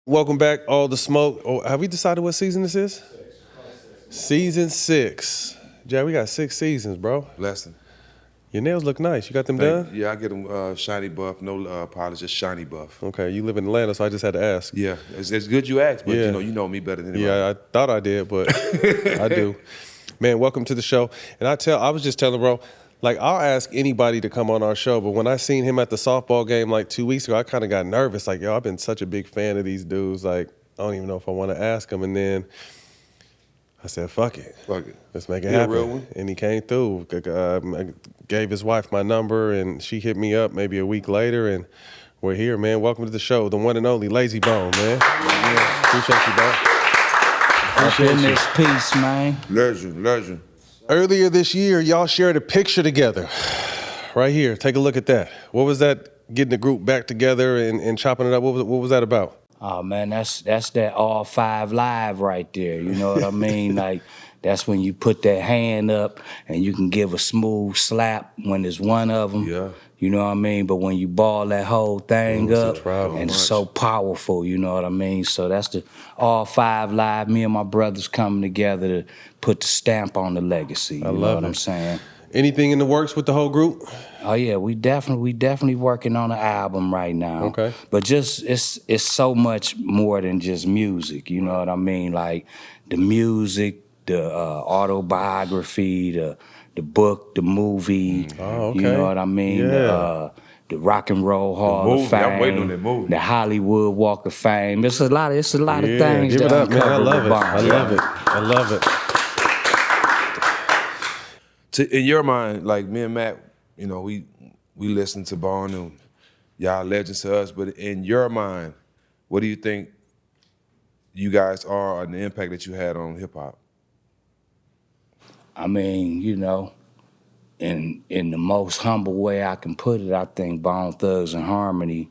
Welcome back, All the Smoke. Oh, have we decided what season this is? Season 6. Jay, we got 6 seasons, bro. Blessing. Your nails look nice. You got them done? Yeah, I get them shiny buff, no polish, just shiny buff. Okay, you live in Atlanta, so I just had to ask. Yeah, it's good you asked, but Yeah. you know me better than anybody. Yeah, I thought I did, but I do. Man, welcome to the show. And I was just telling bro, like I'll ask anybody to come on our show, but when I seen him at the softball game like 2 weeks ago, I kind of got nervous. Like, yo, I've been such a big fan of these dudes. Like, I don't even know if I want to ask him. And then I said, fuck it. Let's make it happen. Real one? And he came through. I gave his wife my number, and she hit me up maybe a week later, and we're here, man. Welcome to the show, the one and only Layzie Bone, man. Yeah. Appreciate you, bro. Up in this piece, man. Legend. Earlier this year, y'all shared a picture together. Right here, take a look at that. What was that, getting the group back together and chopping it up? What was that about? Oh man, that's that all 5 live right there. You know what I mean? Like that's when you put that hand up and you can give a smooth slap when there's one of them. Yeah. You know what I mean? But when you ball that whole thing it's a up, problem. and it's so powerful, you know what I mean? So that's the all 5 live. Me and my brothers coming together to put the stamp on the legacy. You know what I'm saying? Anything in the works with the whole group? Oh yeah, we definitely working on an album right now. Okay. But just it's so much more than just music. You know what I mean? Like the music, the autobiography, the book, the movie. Oh, okay. You know what I mean? Yeah. The Rock and Roll Hall of Fame. I'm waiting on that movie. The Hollywood Walk of Fame. It's a lot of things. Give it that up, man. I uncover love the it. bomb. I love it. In your mind, like me and Matt, you know, we listen to Bone and y'all legends to us, but in your mind, what do you think you guys are and the impact that you had on hip hop? I mean, you know, in the most humble way I can put it, I think Bone Thugs and Harmony,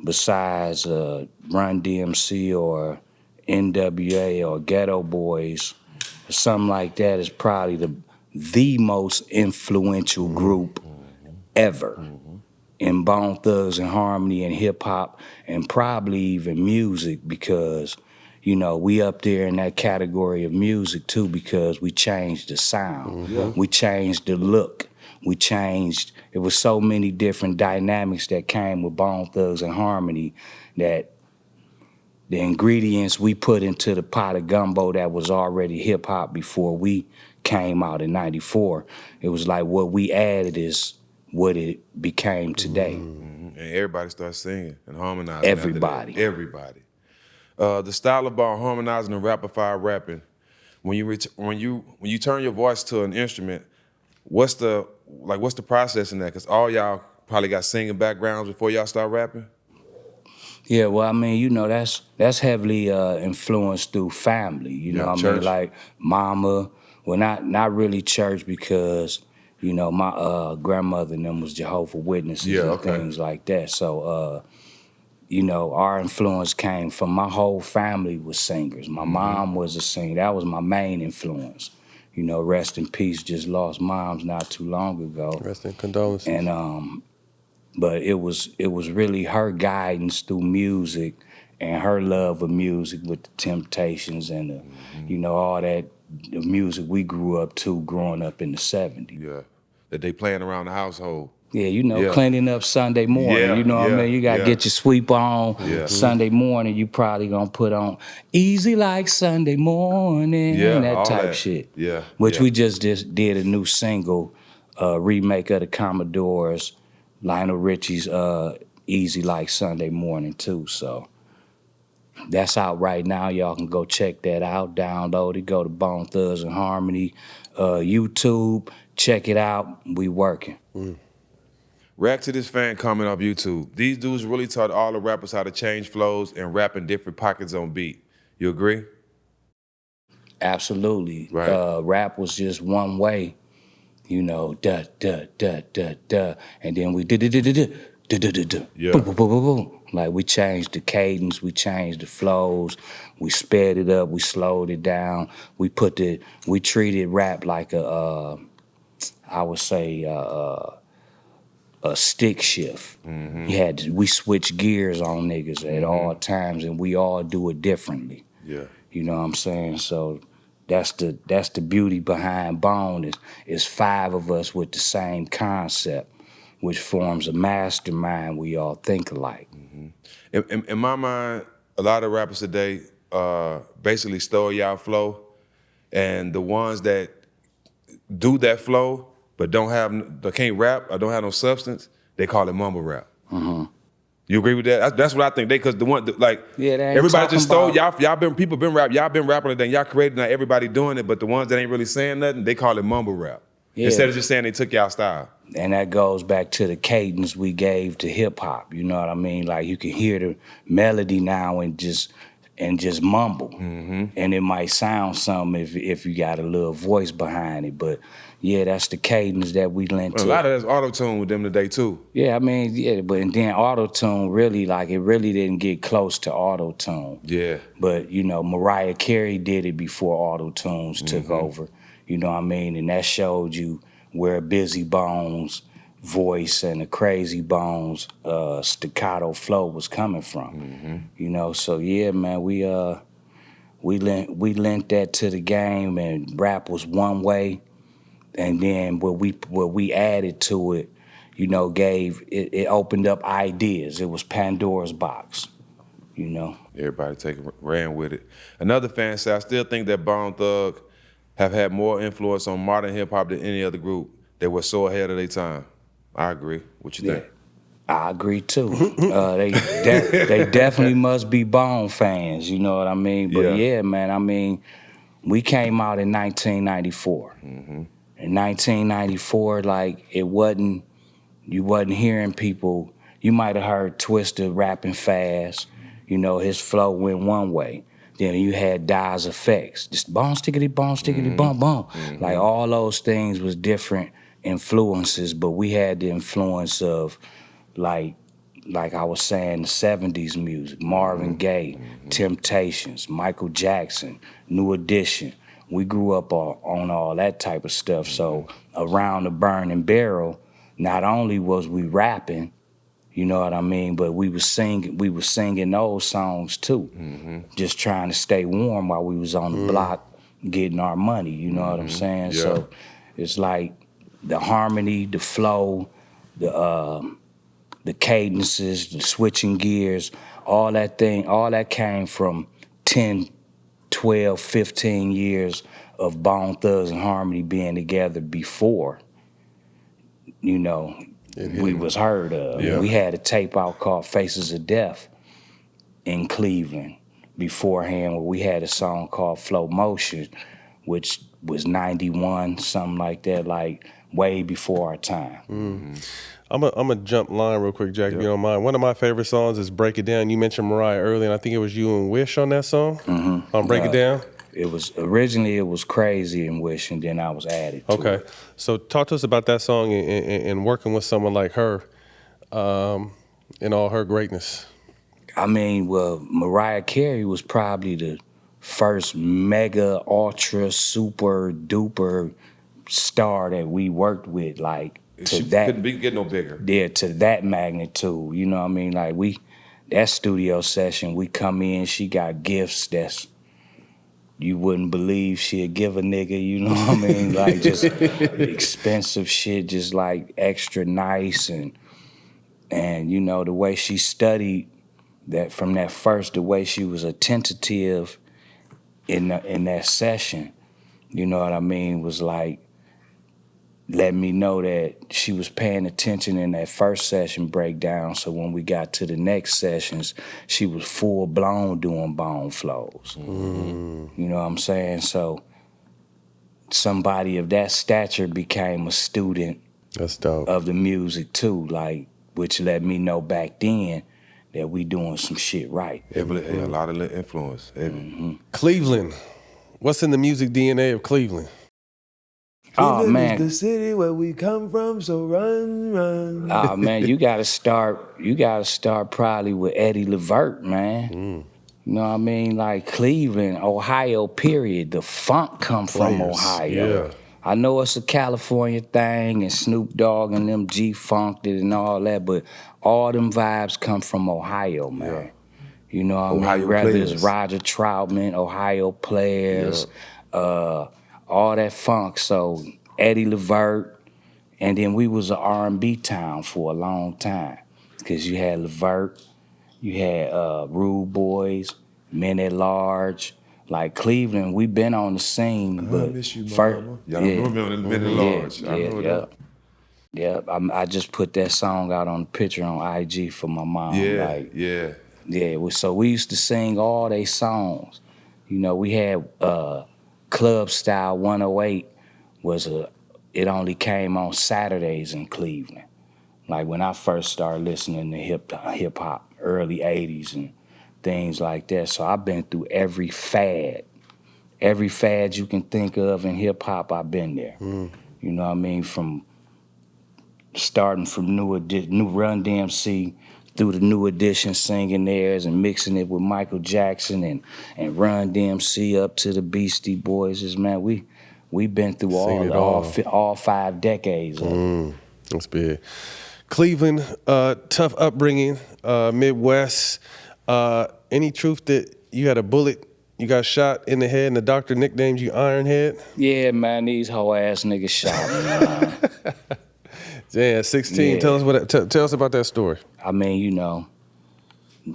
besides Run DMC or NWA or Ghetto Boys, or something like that, is probably the most influential group ever in Bone Thugs and Harmony and hip hop and probably even music, because you know, we up there in that category of music too, because we changed the sound. We changed the look. It was so many different dynamics that came with Bone Thugs and Harmony that the ingredients we put into the pot of gumbo that was already hip hop before we came out in '94, it was like what we added is what it became today. And everybody starts singing and harmonizing. Everybody. The style about harmonizing and rapid fire rapping, when you turn your voice to an instrument, what's the process in that? Because all y'all probably got singing backgrounds before y'all start rapping. Yeah, well, I mean, you know, that's heavily influenced through family. You know what I mean? Like mama, well, not really church, because, you know, my grandmother and them was Jehovah's Witnesses and things like that. So, you know, our influence came from my whole family was singers. My mom was a singer. That was my main influence. You know, rest in peace, just lost moms not too long ago. Rest in condolences. And but it was really her guidance through music and her love of music with the Temptations and the, you know, all that, the music we grew up to growing up in the '70s. Yeah, that they playing around the household. Yeah, you know, cleaning up Sunday morning. Yeah, you know what I mean? You got to get your sweep on Sunday morning. You probably going to put on Easy Like Sunday Morning, that type shit. Yeah. Which we just did a new single, remake of the Commodores, Lionel Richie's Easy Like Sunday Morning too. So that's out right now. Y'all can go check that out, download it, go to Bone Thugs and Harmony, YouTube, check it out. We working. React to this fan comment off YouTube. These dudes really taught all the rappers how to change flows and rap in different pockets on beat. You agree? Absolutely. Right. Rap was just one way, you know, da da da da da, and then we da da da da da da da da, boom boom boom boom boom. Like we changed the cadence, we changed the flows, we sped it up, we slowed it down. We treated rap like a a stick shift. We switch gears on niggas at all times, and we all do it differently. Yeah. You know what I'm saying? So that's the beauty behind Bone is 5 of us with the same concept, which forms a mastermind. We all think alike. In my mind, a lot of rappers today basically stole y'all flow, and the ones that do that flow but they can't rap or don't have no substance, they call it mumble rap. You agree with that? That's what I think. Because Yeah, they ain't everybody just stole talking y'all been rapping it, then y'all created, now everybody doing it, but the ones that ain't really saying nothing, they call it mumble rap. Yeah. Instead of just saying they took y'all style. And that goes back to the cadence we gave to hip hop. You know what I mean? Like you can hear the melody now and just mumble, and it might sound something if you got a little voice behind it. But yeah, that's the cadence that we lent to. A lot of that's auto-tune with them today too. Yeah, I mean, yeah, but and then auto-tune really, like, it really didn't get close to auto-tune. Yeah. But, you know, Mariah Carey did it before auto-tunes took over. You know what I mean? And that showed you where Bizzy Bones' voice and the Crazy Bones staccato flow was coming from. You know, so yeah, man, we lent that to the game, and rap was one way. And then what we added to it, you know, it opened up ideas. It was Pandora's box, you know. Everybody ran with it. Another fan said, I still think that Bone Thug have had more influence on modern hip hop than any other group. They were so ahead of their time. I agree. What you think? I agree too. They definitely must be Bone fans, you know what I mean? But yeah, man, I mean, we came out in 1994. In 1994, like, you wasn't hearing people. You might have heard Twista rapping fast. You know, his flow went one way. Then you had Daz Effects, just bone stickity, bum, bum. Like, all those things was different influences, but we had the influence of, like I was saying, the 70s music, Marvin Gaye, Temptations, Michael Jackson, New Edition. We grew up on all that type of stuff. So around the burning barrel, not only was we rapping, you know what I mean, but we was singing those songs too. Just trying to stay warm while we was on the block getting our money, you know what I'm saying? Yeah. So it's like the harmony, the flow, the cadences, the switching gears, all that came from 10, 12, 15 years of Bone Thugs and Harmony being together before, you know, we was heard of. Yeah. We had a tape out called Faces of Death in Cleveland beforehand, where we had a song called Flow Motion, which was 91, something like that, like way before our time. I'm a jump line real quick, Jack, if you don't mind. One of my favorite songs is Break It Down. You mentioned Mariah earlier, and I think it was you and Wish on that song, on Break It Down. It was Crazy and Wish, and then I was added to Okay. it. So talk to us about that song and working with someone like her in all her greatness. I mean, well, Mariah Carey was probably the first mega, ultra, super duper star that we worked with, like, She couldn't get no bigger. Yeah, to that magnitude. You know what I mean? Like, that studio session, we come in, she got gifts that's, you wouldn't believe she'd give a nigga, you know what I mean? Like, just expensive shit, just like extra nice, and you know, the way she studied that from that first, the way she was attentive in that session, you know what I mean, was like, let me know that she was paying attention in that first session breakdown. So when we got to the next sessions, she was full blown doing bone flows. You know what I'm saying? So somebody of that stature became a student That's dope. of the music too, like, which let me know back then that we doing some shit right. A lot of influence. Cleveland. What's in the music DNA of Cleveland? Oh man, the city where we come from, so run. oh man, you gotta start probably with Eddie Levert, man. You know what I mean? Like Cleveland, Ohio, period. The funk come from Players, Ohio. yeah. I know it's a California thing, and Snoop Dogg and them G-Funked it and all that, but all them vibes come from Ohio, man. Yeah. You know what I Ohio mean? Whether players. it's Roger Troutman, Ohio players, all that funk. So Eddie Levert, and then we was an R&B town for a long time, because you had Levert, you had Rude Boys, Men at Large. Like Cleveland, we been on the scene, but I miss you, mama. Y'all remember on the Men at Large. I remember that. Yeah, I just put that song out on the picture on IG for my mom. Yeah. So we used to sing all they songs. You know, we had Club Style 108 it only came on Saturdays in Cleveland. Like when I first started listening to hip hop, early 80s and things like that. So I've been through every fad. Every fad you can think of in hip hop, I've been there. You know what I mean? Starting from New Run DMC through the New Edition singing theirs and mixing it with Michael Jackson and Run DMC up to the Beastie Boys. Man, we been through all 5 decades of it. That's big. Cleveland, tough upbringing, Midwest. Any truth that you had a bullet, you got shot in the head and the doctor nicknamed you Ironhead? Yeah, man, these hoe ass niggas shot me, man. Yeah, 16. Yeah. Tell us about that story. I mean, you know,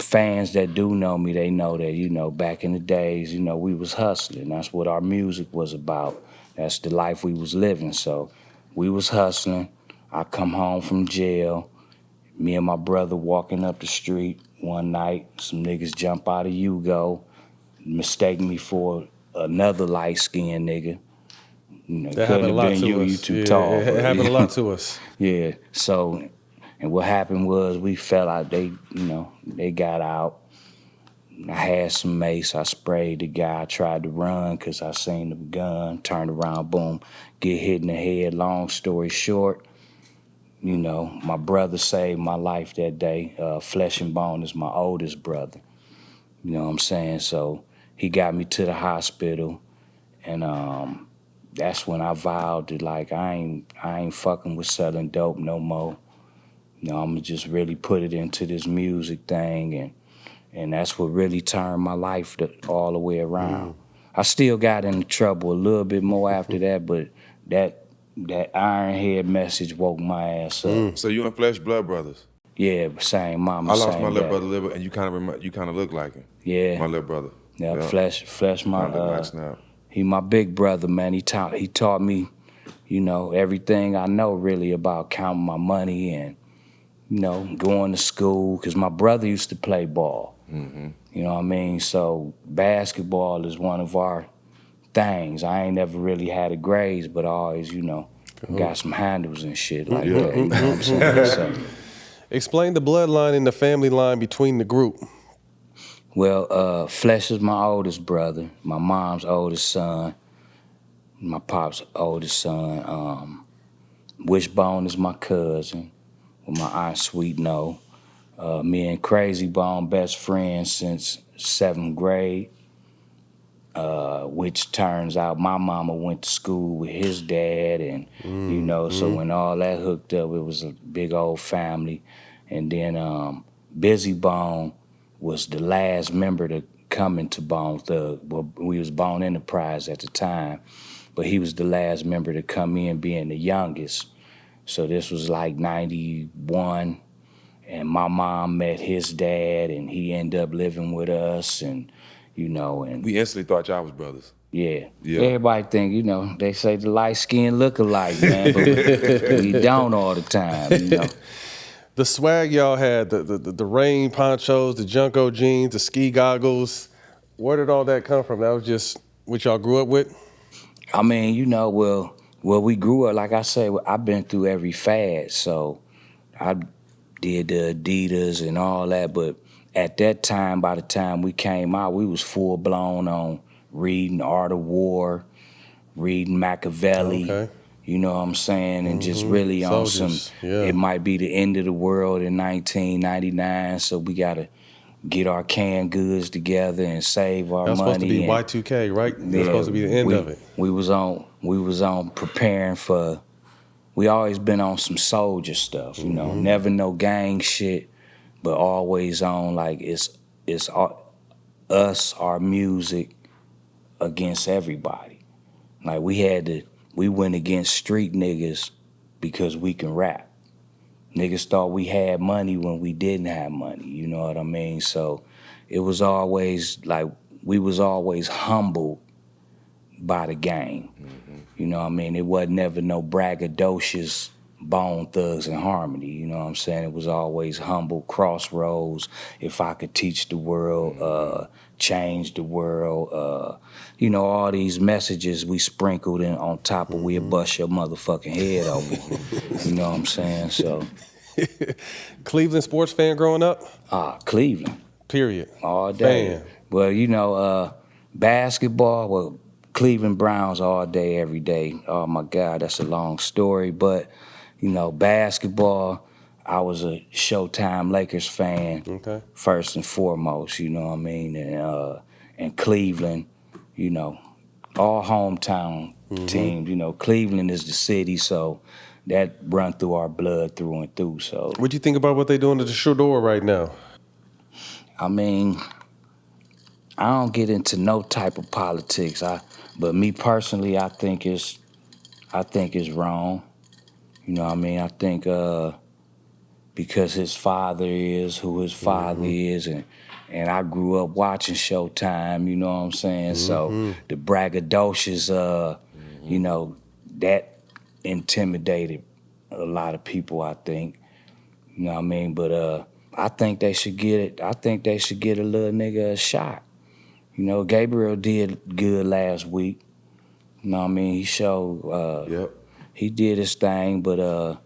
fans that do know me, they know that, you know, back in the days, you know, we was hustling. That's what our music was about. That's the life we was living. So we was hustling. I come home from jail. Me and my brother walking up the street one night. Some niggas jump out of Yugo, mistake me for another light-skinned nigga. You know, That happened a lot to us. You too tall. It happened a lot to us. Yeah. So, and what happened was we fell out. They got out. I had some mace. I sprayed the guy. I tried to run because I seen the gun. Turned around, boom, get hit in the head. Long story short, you know, my brother saved my life that day. Flesh and Bone is my oldest brother. You know what I'm saying? So he got me to the hospital, and that's when I vowed that, like, I ain't fucking with selling dope no more. You know, I'm gonna just really put it into this music thing, and that's what really turned my life all the way around. I still got into trouble a little bit more after that, but that Ironhead message woke my ass up. So you and Flesh blood brothers? Yeah, same mama, I lost same my little dad. brother, little, and you kind of look like him. Yeah, My little brother. yeah. Flesh, my Kinda look like Snap. he my big brother, man. He taught me, you know, everything I know really about counting my money and, you know, going to school. Cause my brother used to play ball. You know what I mean? So basketball is one of our things. I ain't never really had a grades, but I always, you know, got some handles and shit like that. You know what I'm saying? So, Explain the bloodline and the family line between the group. well, Flesh is my oldest brother, my mom's oldest son, my pop's oldest son. Wishbone is my cousin, with my aunt Sweet No. Me and Crazy Bone best friends since 7th grade, which turns out my mama went to school with his dad, and you know, so when all that hooked up, it was a big old family. And then Bizzy Bone was the last member to come into Bone Thug. Well, we was Bone Enterprise at the time, but he was the last member to come in, being the youngest. So this was like 91, and my mom met his dad, and he ended up living with us, and you know, and We instantly thought y'all was brothers. yeah. Yeah. Everybody think, you know, they say the light skin look alike, man, but we don't all the time, you know. The swag y'all had, the rain ponchos, the Junko jeans, the ski goggles. Where did all that come from? That was just what y'all grew up with? I mean, you know, well, we grew up, like I said, I've been through every fad, so I did the Adidas and all that, but at that time, by the time we came out, we was full blown on reading Art of War, reading Machiavelli, Okay. you know what I'm saying, and just really on Soldiers, some, yeah. it might be the end of the world in 1999, so we gotta get our canned goods together and save our That was money. supposed to be and, Y2K, right? That was yeah, supposed to be the end of it. We was on preparing for. We always been on some soldier stuff, you know. Never no gang shit, but always on like it's us, our music against everybody. Like we went against street niggas because we can rap. Niggas thought we had money when we didn't have money, you know what I mean? So it was always like we was always humbled by the game. You know what I mean? It wasn't never no braggadocious Bone Thugs and Harmony, you know what I'm saying? It was always humble crossroads. If I could teach the world, change the world, you know, all these messages we sprinkled in on top of we'll bust your motherfucking head open. You know what I'm saying? So Cleveland sports fan growing up? Cleveland. Period. All day. Fan. Well, you know, basketball, well, Cleveland Browns all day, every day. Oh my God, that's a long story. But, you know, basketball, I was a Showtime Lakers fan, Okay. first and foremost, you know what I mean? And Cleveland, you know, all hometown teams. You know, Cleveland is the city, so that run through our blood through and through. So, What do you think about what they doing to the Shedeur right now? I mean, I don't get into no type of politics. But me personally, I think it's wrong. You know what I mean? I think because his father is who his father is, and I grew up watching Showtime, you know what I'm saying? So the braggadocious, you know, that intimidated a lot of people, I think. You know what I mean? But I think they should get it. I think they should get a little nigga a shot. You know, Gabriel did good last week. You know what I mean? He showed, he did his thing, but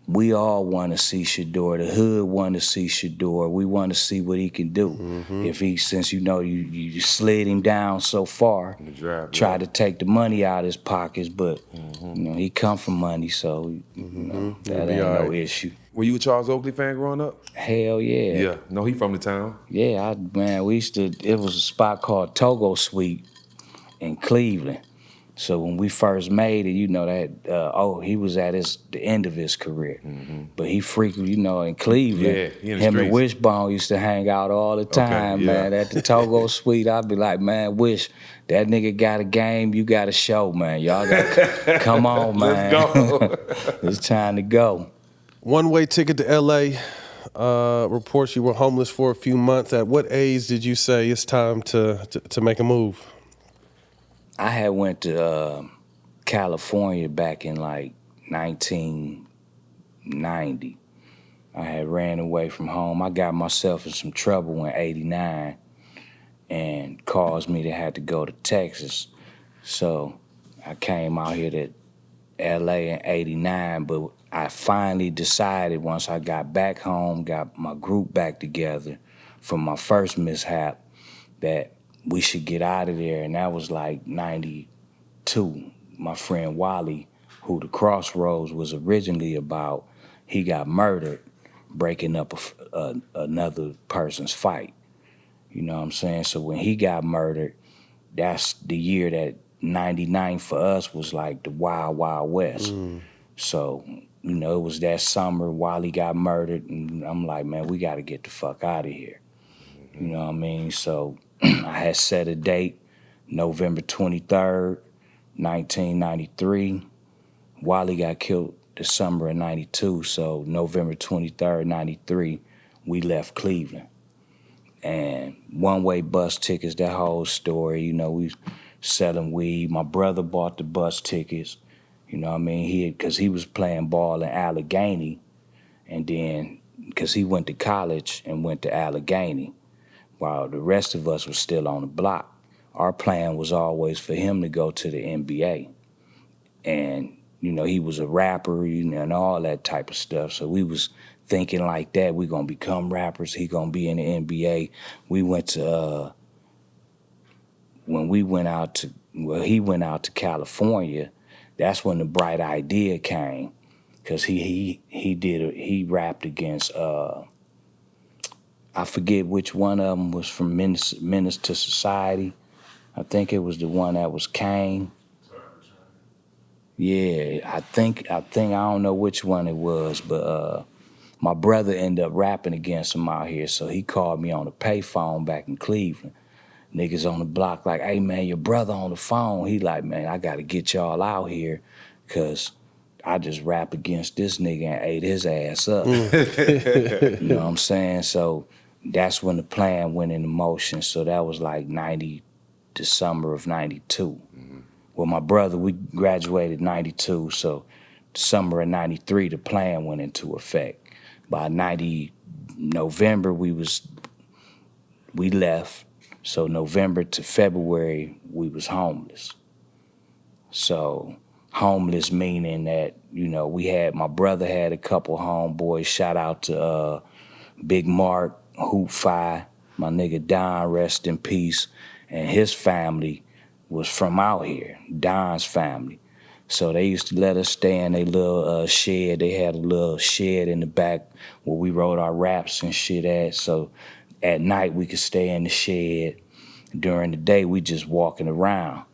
we all want to see Shedeur. The hood want to see Shedeur. We want to see what he can do. If he, since you know you slid him down so far, In the draft, tried to take the money out of his pockets, but you know he come from money, so you know, that ain't no issue. Were you a Charles Oakley fan growing up? Hell yeah. Yeah. No, he from the town. Yeah, man, we used to, it was a spot called Togo Suite in Cleveland. So when we first made it, you know that, he was at the end of his career. But he frequently, you know, in Cleveland, Yeah, he in the him and streets. Wishbone used to hang out all the time, man. At the Togo Suite, I'd be like, man, Wish, that nigga got a game, you got a show, man. Y'all got to come on, man. Let's go. It's time to go. One-way ticket to L.A. Reports you were homeless for a few months. At what age did you say it's time to make a move? I had went to California back in like 1990. I had ran away from home. I got myself in some trouble in '89 and caused me to have to go to Texas. So I came out here to LA in '89, but I finally decided once I got back home, got my group back together from my first mishap, that we should get out of there. And that was like 92. My friend Wally, who the Crossroads was originally about, he got murdered breaking up another person's fight. You know what I'm saying? So when he got murdered, that's the year that 99 for us was like the Wild Wild West. So, you know, it was that summer Wally got murdered, and I'm like, man, we got to get the fuck out of here. You know what I mean? So I had set a date, November 23rd, 1993. Wally got killed the summer of 92, so November 23rd, 93, we left Cleveland. And one-way bus tickets, that whole story, you know, we selling weed. My brother bought the bus tickets, you know what I mean? Because he was playing ball in Allegheny, and then, because he went to college and went to Allegheny, while the rest of us was still on the block. Our plan was always for him to go to the NBA. And, you know, he was a rapper, you know, and all that type of stuff. So we was thinking like that, we gonna become rappers, he gonna be in the NBA. We went to, he went out to California, that's when the bright idea came. Cause he rapped against I forget which one of them was from Menace to Society. I think it was the one that was Kane. Yeah, I think I don't know which one it was, but my brother ended up rapping against him out here, so he called me on the payphone back in Cleveland. Niggas on the block like, hey man, your brother on the phone. He like, man, I gotta get y'all out here, cause I just rap against this nigga and ate his ass up. You know what I'm saying? So that's when the plan went into motion. So that was like the summer of 92. Well, my brother, we graduated 92, so summer of 93, the plan went into effect. By 90 November, we left. So November to February, we was homeless. So homeless meaning that, my brother had a couple homeboys. Shout out to Big Mark, Hoop Fi, my nigga Don, rest in peace. And his family was from out here, Don's family. So they used to let us stay in a little shed. They had a little shed in the back where we wrote our raps and shit at. So at night we could stay in the shed. During the day we just walking around.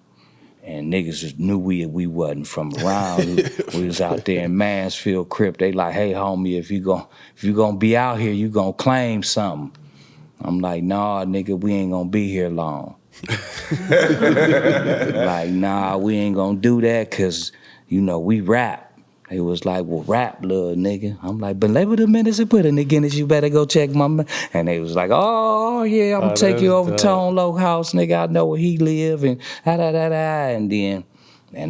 And niggas just knew we wasn't from around. We was out there in Mansfield, Crip. They like, hey homie, if you gonna be out here, you gonna claim something. I'm like, nah, nigga, we ain't gonna be here long. Like, nah, we ain't gonna do that, cause we rap. They was like, well, rap, little nigga. I'm like, but label the minutes and put in the Guinness, you better go check my man. And they was like, oh yeah, I'm gonna take you over to Tone Loc house, nigga. I know where he live and and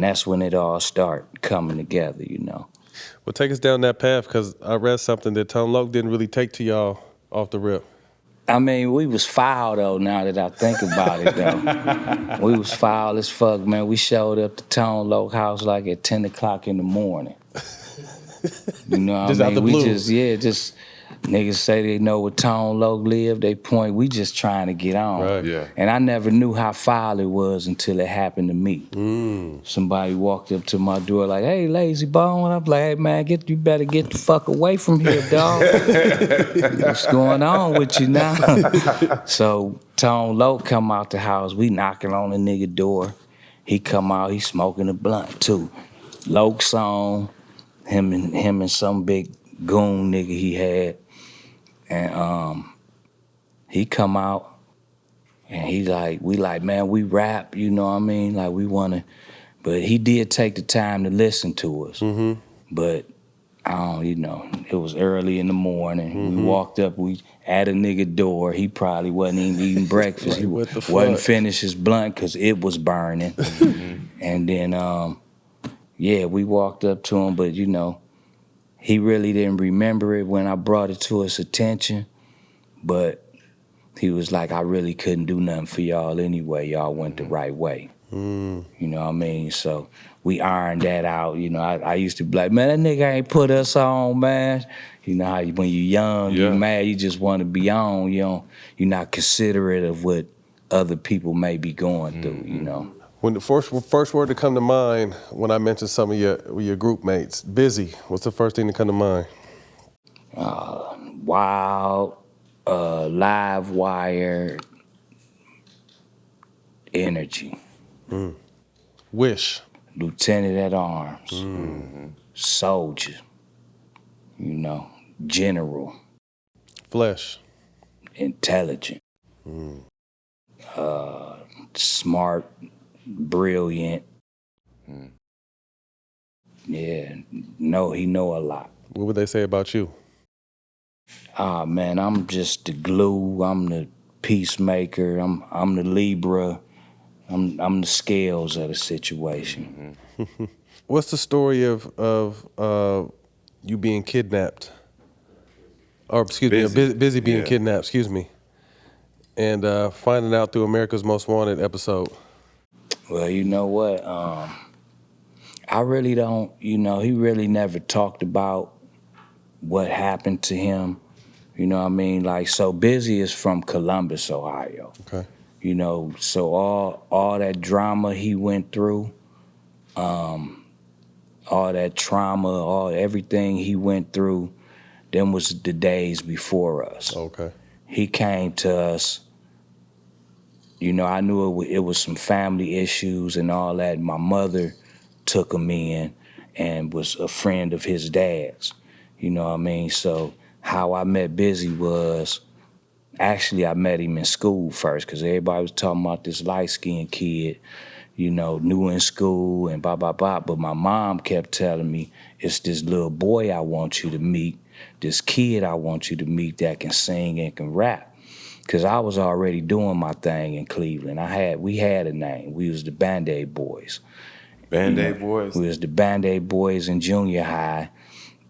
that's when it all start coming together, Well, take us down that path, because I read something that Tone Loc didn't really take to y'all off the rip. I mean, we was foul, though, now that I think about it, though. We was foul as fuck, man. We showed up to Tone Loc house like at 10 o'clock in the morning. You know what just I mean? Out the blue. Just niggas say they know where Tone Loc live. They point, we just trying to get on. Right. Yeah. And I never knew how foul it was until it happened to me. Somebody walked up to my door like, hey, Layzie Bone. I'm like, hey, man, you better get the fuck away from here, dog. What's going on with you now? So Tone Loc come out the house. We knocking on the nigga door. He come out, he smoking a blunt, too. Loc song. Him and some big goon nigga he had. And he come out and we like, man, we rap, you know what I mean? Like we wanna, but he did take the time to listen to us. Mm-hmm. But it was early in the morning. Mm-hmm. We walked up, we at a nigga door. He probably wasn't even eating breakfast. He wasn't finished his blunt because it was burning. Mm-hmm. And then, we walked up to him, but he really didn't remember it when I brought it to his attention, but he was like, I really couldn't do nothing for y'all anyway. Y'all went the right way. You know what I mean? So we ironed that out. I used to be like, man, that nigga ain't put us on, man. You know how when you're young, you're mad, you just want to be on. You're not considerate of what other people may be going through, When the first word to come to mind when I mentioned some of your group mates, Bizzy, what's the first thing to come to mind? Wild, live wire, energy. Wish. Lieutenant at arms. Soldier. General. Flesh. Intelligent. Smart. Brilliant. Yeah, he know a lot. What would they say about you? Man, I'm just the glue. I'm the peacemaker. I'm the Libra. I'm the scales of the situation. What's the story of you being kidnapped? Or excuse me, Bizzy being kidnapped, excuse me. And finding out through America's Most Wanted episode. Well, you know what? I really don't, he really never talked about what happened to him. You know what I mean? Like, so Bizzy is from Columbus, Ohio. Okay. So all that drama he went through, all that trauma, everything he went through, them was the days before us. Okay. he came to us. You know, I knew it was some family issues and all that. My mother took him in and was a friend of his dad's. You know what I mean? So how I met Bizzy was, actually I met him in school first because everybody was talking about this light-skinned kid, you know, new in school and blah, blah, blah. But my mom kept telling me, it's this little boy I want you to meet, this kid I want you to meet that can sing and can rap. Because I was already doing my thing in Cleveland. We had a name. We was the Band-Aid Boys. Band-Aid Boys? We was the Band-Aid Boys in junior high,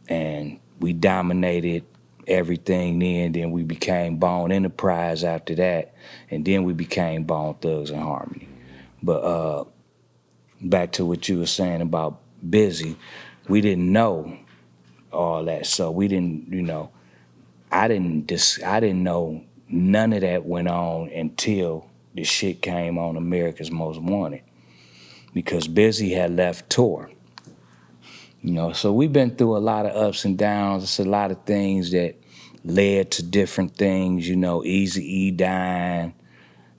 and we dominated everything then. Then we became Bone Enterprise after that, and then we became Bone Thugs and Harmony. But back to what you were saying about Bizzy, we didn't know all that, so we didn't, you know, I didn't know none of that went on until the shit came on America's Most Wanted, because Bizzy had left tour. You know, so we've been through a lot of ups and downs. It's a lot of things that led to different things. You know, Eazy E dying,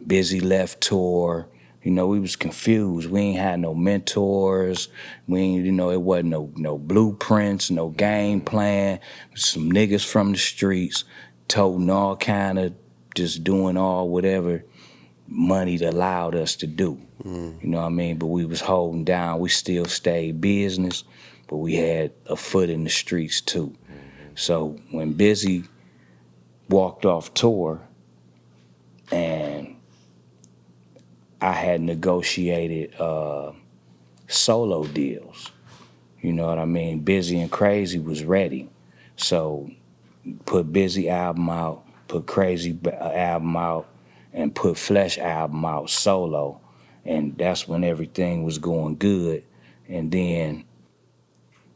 Bizzy left tour. You know, we was confused. We ain't had no mentors. We ain't, you know, it wasn't no blueprints, no game plan. Some niggas from the streets toting all kind of, just doing all whatever money allowed us to do. You know what I mean? But we was holding down. We still stayed business, but we had a foot in the streets too. So when Bizzy walked off tour and I had negotiated solo deals, you know what I mean? Bizzy and Crazy was ready. So put Bizzy album out, put Crazy album out, and put Flesh album out solo. And that's when everything was going good. And then,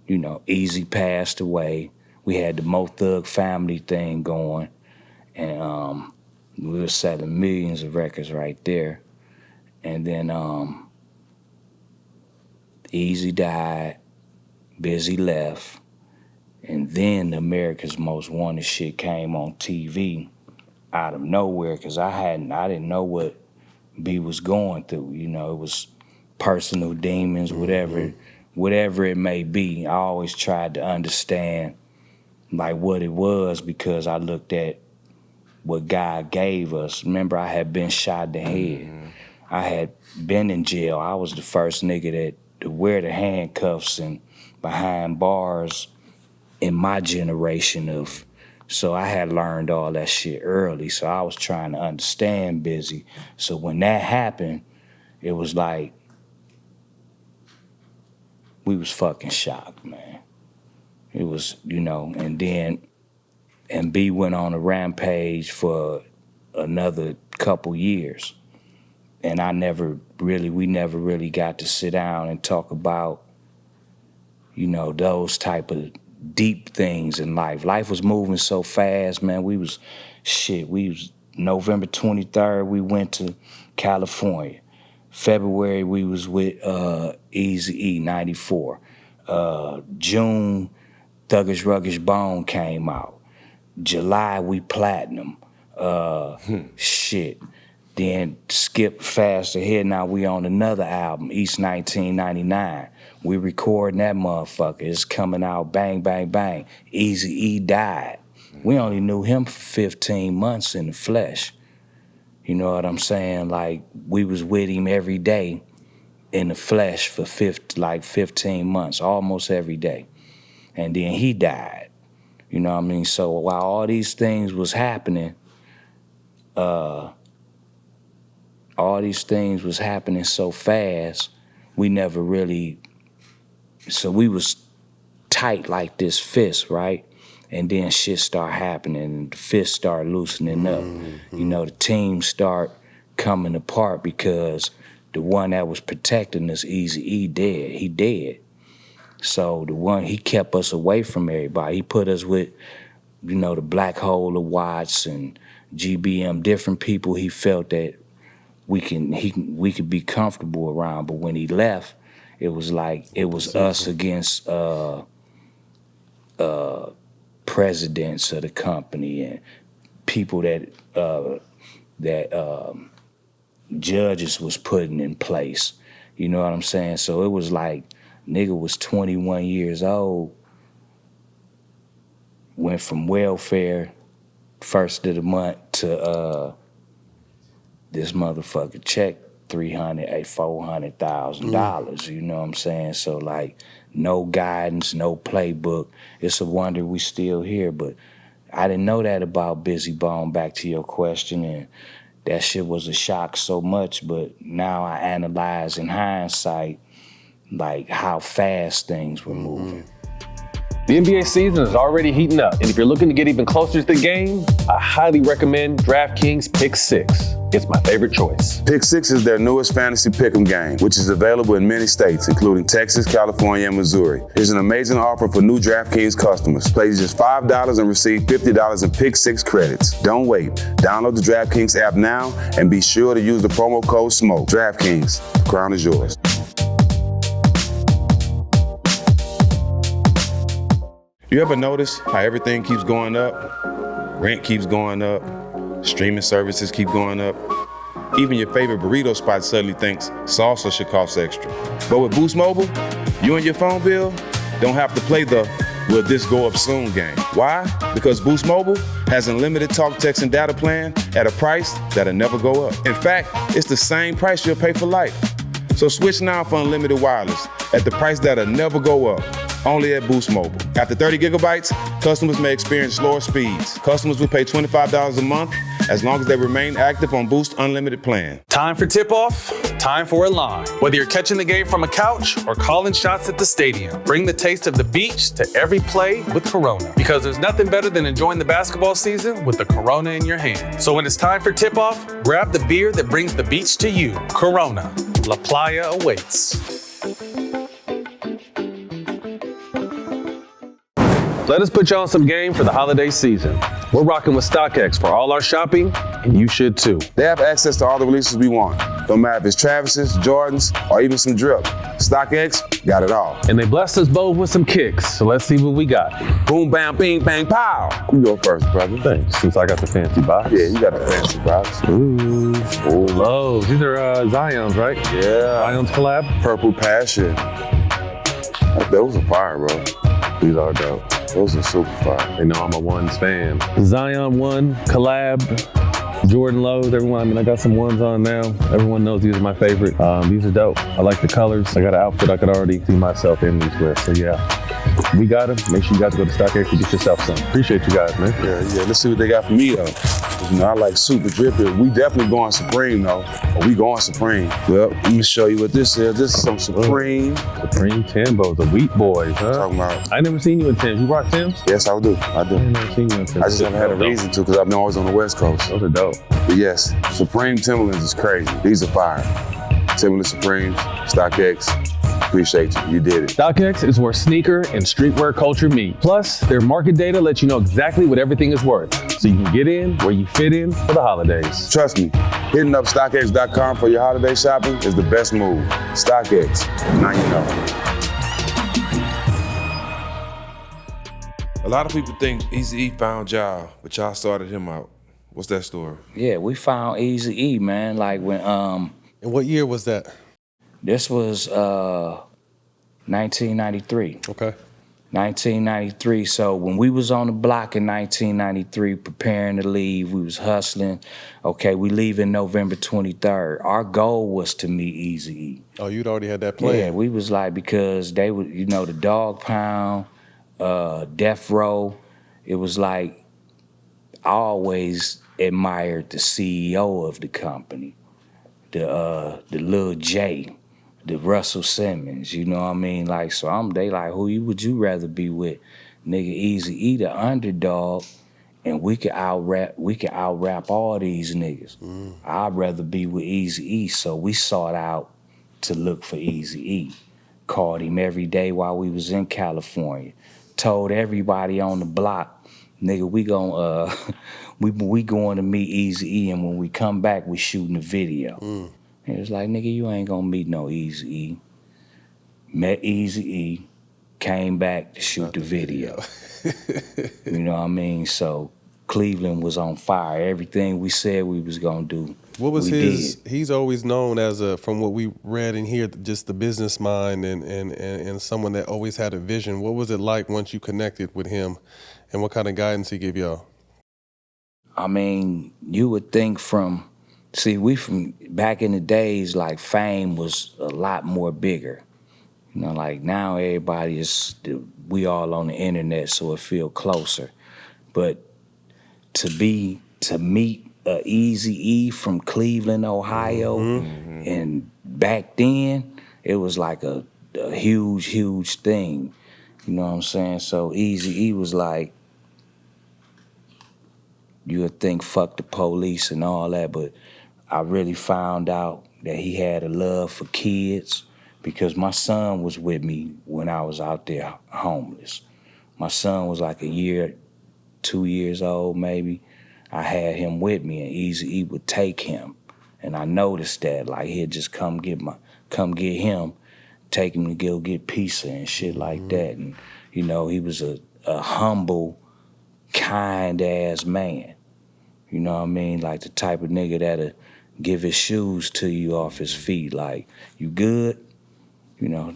you know, Eazy passed away. We had the Mo Thug family thing going. And we were selling millions of records right there. And then Eazy died, Bizzy left, and then America's Most Wanted shit came on TV out of nowhere, because I didn't know what B was going through. You know, it was personal demons, whatever it may be. I always tried to understand like what it was, because I looked at what God gave us. Remember, I had been shot in the head. I had been in jail. I was the first nigga to wear the handcuffs and behind bars in my generation of, so I had learned all that shit early. So I was trying to understand Bizzy. So when that happened, it was like, we was fucking shocked, man. It was, you know, and B went on a rampage for another couple years. And we never really got to sit down and talk about, you know, those type of deep things in life. Life was moving so fast, man. We was November 23rd, we went to California. February, we was with Eazy E, 94. June, Thuggish Ruggish Bone came out. July, we platinum. Then skip fast ahead. Now we on another album, East 1999. We recording that motherfucker. It's coming out bang, bang, bang. Eazy E died. We only knew him for 15 months in the flesh. You know what I'm saying? Like, we was with him every day in the flesh for 15 months, almost every day. And then he died. You know what I mean? So while all these things was happening, so fast, we never really, so we was tight like this fist, right? And then shit start happening and the fist start loosening up. You know, the team start coming apart because the one that was protecting us, Eazy E, dead. He dead. So he kept us away from everybody. He put us with, you know, the Black Hole of Watts and GBM, different people he felt that we could be comfortable around. But when he left, it was like it was us against presidents of the company and people that judges was putting in place. You know what I'm saying? So it was like, nigga was 21 years old, went from welfare first of the month to this motherfucker check $400,000. You know what I'm saying? So like, no guidance, no playbook. It's a wonder we still here, but I didn't know that about Bizzy Bone, back to your question, and that shit was a shock so much, but now I analyze in hindsight like how fast things were moving. The NBA season is already heating up, and if you're looking to get even closer to the game, I highly recommend DraftKings Pick 6. It's my favorite choice. Pick 6 is their newest fantasy pick'em game, which is available in many states, including Texas, California, and Missouri. Here's an amazing offer for new DraftKings customers. Play just $5 and receive $50 in Pick 6 credits. Don't wait. Download the DraftKings app now and be sure to use the promo code SMOKE. DraftKings, the crown is yours. You ever notice how everything keeps going up? Rent keeps going up, streaming services keep going up. Even your favorite burrito spot suddenly thinks salsa should cost extra. But with Boost Mobile, you and your phone bill don't have to play the will this go up soon game. Why? Because Boost Mobile has unlimited talk, text, and data plan at a price that'll never go up. In fact, it's the same price you'll pay for life. So switch now for unlimited wireless at the price that'll never go up. Only at Boost Mobile. After 30 gigabytes, customers may experience slower speeds. Customers will pay $25 a month as long as they remain active on Boost Unlimited plan. Time for tip-off, time for a line. Whether you're catching the game from a couch or calling shots at the stadium, bring the taste of the beach to every play with Corona. Because there's nothing better than enjoying the basketball season with the Corona in your hand. So when it's time for tip-off, grab the beer that brings the beach to you. Corona. La Playa awaits. Let us put you on some game for the holiday season. We're rocking with StockX for all our shopping, and you should too. They have access to all the releases we want. Don't matter if it's Travis's, Jordan's, or even some drip. StockX got it all. And they blessed us both with some kicks, so let's see what we got. Boom, bam, bing, bang, pow. You go first, brother. Thanks, since I got the fancy box. Yeah, you got a fancy box. Ooh. Lows. These are Zion's, right? Yeah. Zion's collab. Purple Passion. Those are fire, bro. These are dope. Those are super fire. They know I'm a Ones fan. Zion 1, collab, Jordan Lows, everyone. I mean, I got some ones on now. Everyone knows these are my favorite. These are dope. I like the colors. I got an outfit I could already see myself in these with. So yeah, we got them. Make sure you guys go to StockX and get yourself some. Appreciate you guys, man. Yeah. Let's see what they got for me, though. You know, I like super drippy. We definitely going Supreme, though. We going Supreme. Well, let me show you what this is. This is some Supreme. Supreme Timbos, the Wheat Boys, huh? Talking about. I never seen you in Timbs. You rock Timbs? Yes, I do. I never seen you in Timbs. I just haven't had a reason to, because I've been always on the West Coast. Those are dope. But yes, Supreme Timberlands is crazy. These are fire. Timberland Supremes, StockX. Appreciate you. You did it. StockX is where sneaker and streetwear culture meet. Plus, their market data lets you know exactly what everything is worth, so you can get in where you fit in for the holidays. Trust me, hitting up StockX.com for your holiday shopping is the best move. StockX, now you know. A lot of people think Eazy E found y'all, but y'all started him out. What's that story? Yeah, we found Eazy E, man, like when And what year was that? this was 1993. Okay. 1993. So when we was on the block in 1993, preparing to leave, we was hustling. Okay, we leaving November 23rd. Our goal was to meet Eazy E. Oh, you'd already had that plan. Yeah, we was like, because they would, you know, the Dog Pound, Death Row. It was like, I always admired the CEO of the company, the Lil J, the Russell Simmons, you know what I mean? Like, so they like, would you rather be with? Nigga, Eazy E, the underdog, and we could out rap all these niggas. I'd rather be with Eazy E, so we sought out to look for Eazy E. Called him every day while we was in California. Told everybody on the block, nigga, we gon' we going to meet Eazy E, and when we come back, we shooting a video. And it was like, nigga, you ain't gonna meet no Eazy E. Met Eazy E, came back to shoot the video. You know what I mean? So Cleveland was on fire. Everything we said we was gonna do, What was we his? did. He's always known as from what we read and hear, just the business mind and someone that always had a vision. What was it like once you connected with him, and what kind of guidance he gave y'all? I mean, you would think we from back in the days, like fame was a lot more bigger. You know, like now we all on the internet, so it feel closer. But to meet Eazy E from Cleveland, Ohio, and back then it was like a huge thing. You know what I'm saying? So Eazy E was like, you would think fuck the police and all that, but I really found out that he had a love for kids because my son was with me when I was out there homeless. My son was like 2 years old maybe. I had him with me, and Eazy E would take him, and I noticed that like he'd just come get him, take him to go get pizza and shit like that, and you know he was a humble, kind ass man. You know what I mean? Like the type of nigga that'll give his shoes to you off his feet. Like, you good? You know,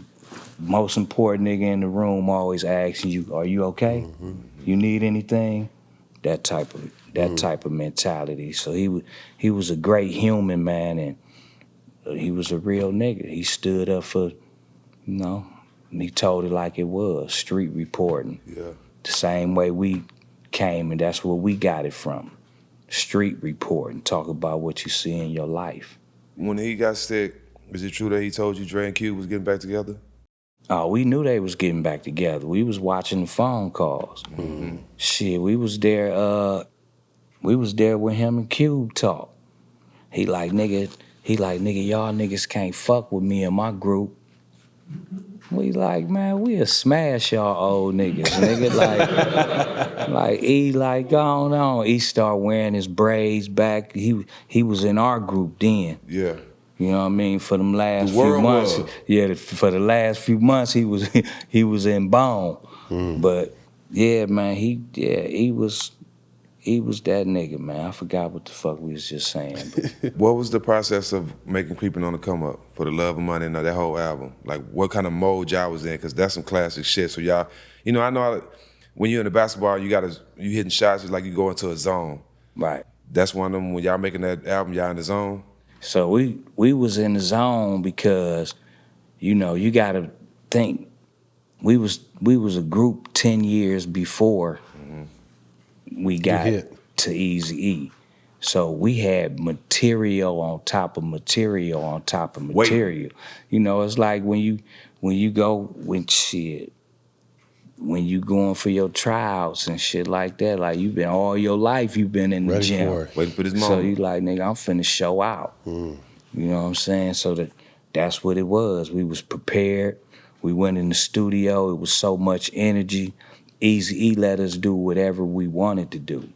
most important nigga in the room always asking you, are you okay? You need anything? That type of mentality. So he was a great human, man, and he was a real nigga. He stood up for, and he told it like it was, street reporting. Yeah. The same way we came, and that's where we got it from. Street reporting, talk about what you see in your life. When he got sick, is it true that he told you Dre and Q was getting back together? Oh, we knew they was getting back together. We was watching the phone calls. Shit, we was there when him and Cube talk. He like, nigga, y'all niggas can't fuck with me and my group. We like, man, we'll smash y'all old niggas, nigga. Like E, like, go on. E start wearing his braids back. He was in our group then. Yeah. You know what I mean? For them last The world few months. was. Yeah, for the last few months he was in Bone. But yeah, man, he was that nigga, man. I forgot what the fuck we was just saying. But What was the process of making Creepin' on the Come Up, For the Love of Money, and that whole album? Like, what kind of mode y'all was in? Because that's some classic shit. So y'all, I know when you're in the basketball, you hitting shots, it's like you go into a zone. right. That's one of them, when y'all making that album, y'all in the zone? So we was in the zone because, you gotta think, we was a group 10 years before we got to Eazy E. So we had material on top of material on top of material. It's like when you going for your tryouts and shit like that, like you've been all your life, you've been in the Ready gym. for it. Waiting for this moment. So you like, nigga, I'm finna show out. You know what I'm saying? So that's what it was. We was prepared. We went in the studio. It was so much energy. Eazy E let us do whatever we wanted to do.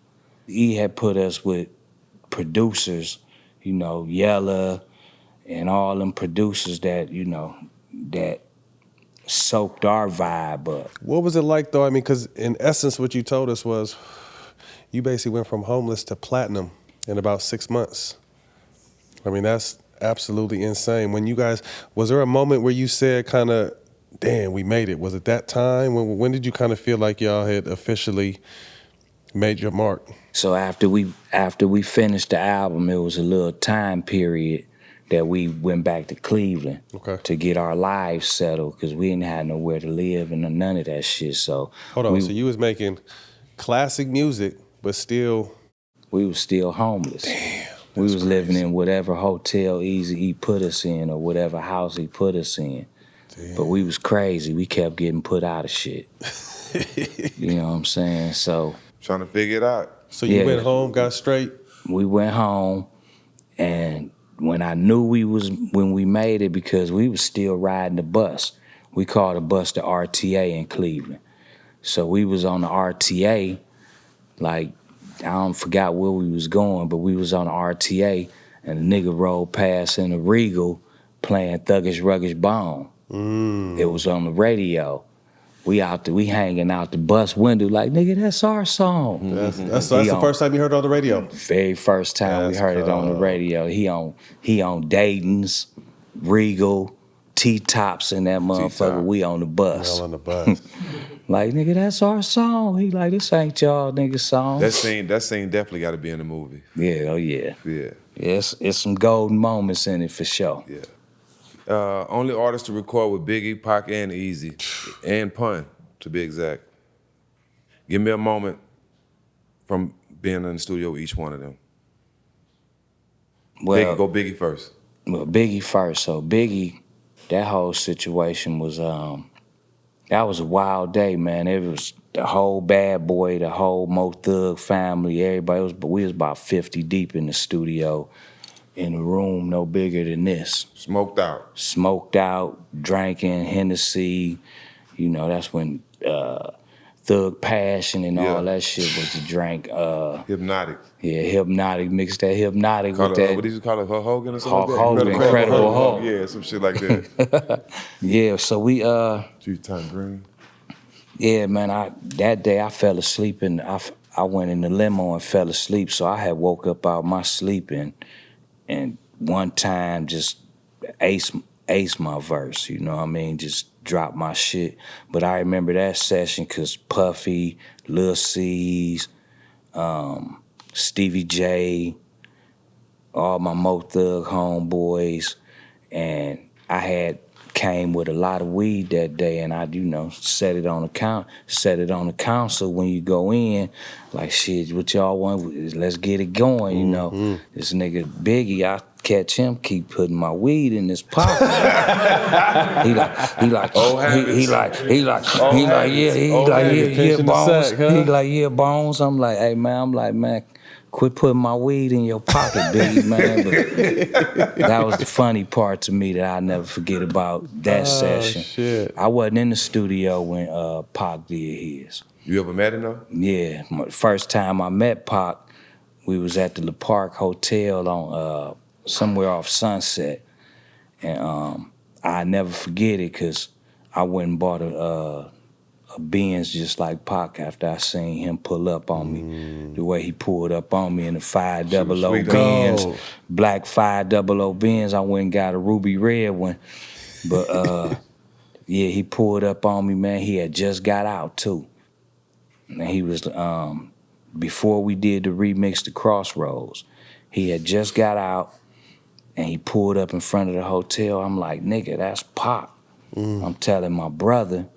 E had put us with producers, Yella and all them producers that, that soaked our vibe up. What was it like though? I mean, because in essence, what you told us was you basically went from homeless to platinum in about 6 months. I mean, that's absolutely insane. Was there a moment where you said kind of, damn, we made it? Was it that time? When did you kind of feel like y'all had officially made your mark? So after we finished the album, it was a little time period that we went back to Cleveland to get our lives settled because we didn't have nowhere to live and none of that shit. So hold on, so you was making classic music, but still we was still homeless. Damn, we was living in whatever hotel Eazy E put us in or whatever house he put us in. Damn. But we was crazy. We kept getting put out of shit. You know what I'm saying? So Trying to figure it out. So you went home, got straight? We went home, and when I knew when we made it, because we was still riding the bus. We called the bus the RTA in Cleveland. So we was on the RTA, like, I don't forgot where we was going, but we was on the RTA, and the nigga rolled past in a Regal playing Thuggish Ruggish Bone. It was on the radio. we out there, we hanging out the bus window like, nigga, that's our song. That's the first time you heard it on the radio. Very first time we heard it on the radio. He on Dayton's, Regal, T-Tops and that motherfucker. We on the bus. All on the bus. Like, nigga, that's our song. He like, this ain't y'all nigga song. That scene definitely got to be in the movie. Yeah, oh yeah. Yeah. It's some golden moments in it for sure. Yeah. Only artist to record with Biggie, Pac, and Eazy, and Pun, to be exact. Give me a moment from being in the studio with each one of them. Well, Go Biggie first. Well, Biggie first. So Biggie, that whole situation was that was a wild day, man. It was the whole Bad Boy, the whole Mo Thug family, everybody. We was about 50 deep in the studio, in a room no bigger than this. Smoked out, drinking Hennessy. You know, that's when Thug Passion and all that shit was the drink. Hypnotic. Yeah, Hypnotic. Mixed that Hypnotic with that. What did you call it? Hulk Hogan or something Hulk like that? Hogan, Incredible Hulk. Yeah, some shit like that. Yeah, so we Two-time green. Yeah, man. That day I fell asleep and I went in the limo and fell asleep. So I had woke up out my sleep and one time just ace my verse. You know what I mean? Just drop my shit. But I remember that session because Puffy, Lil C's, Stevie J, all my Mo Thug homeboys, and I had came with a lot of weed that day, and I, set it on the council when you go in, like, shit, what y'all want? Let's get it going, you know. This nigga Biggie, I catch him keep putting my weed in his pocket. he like, Bones. I'm like, hey man, quit putting my weed in your pocket, Biggie, man. But that was the funny part to me that I'll never forget about that session. Shit. I wasn't in the studio when Pac did his. You ever met him though? Yeah, first time I met Pac, we was at the Le Parc Hotel on somewhere off Sunset, and I never forget it because I went and bought a Benz just like Pac after I seen him pull up on me. The way he pulled up on me in the 500 Benz, black 500 Benz. I went and got a ruby red one, but yeah, he pulled up on me, man. He had just got out too, and he was before we did the remix to Crossroads. He had just got out, and he pulled up in front of the hotel. I'm like, nigga, that's Pac. I'm telling my brother,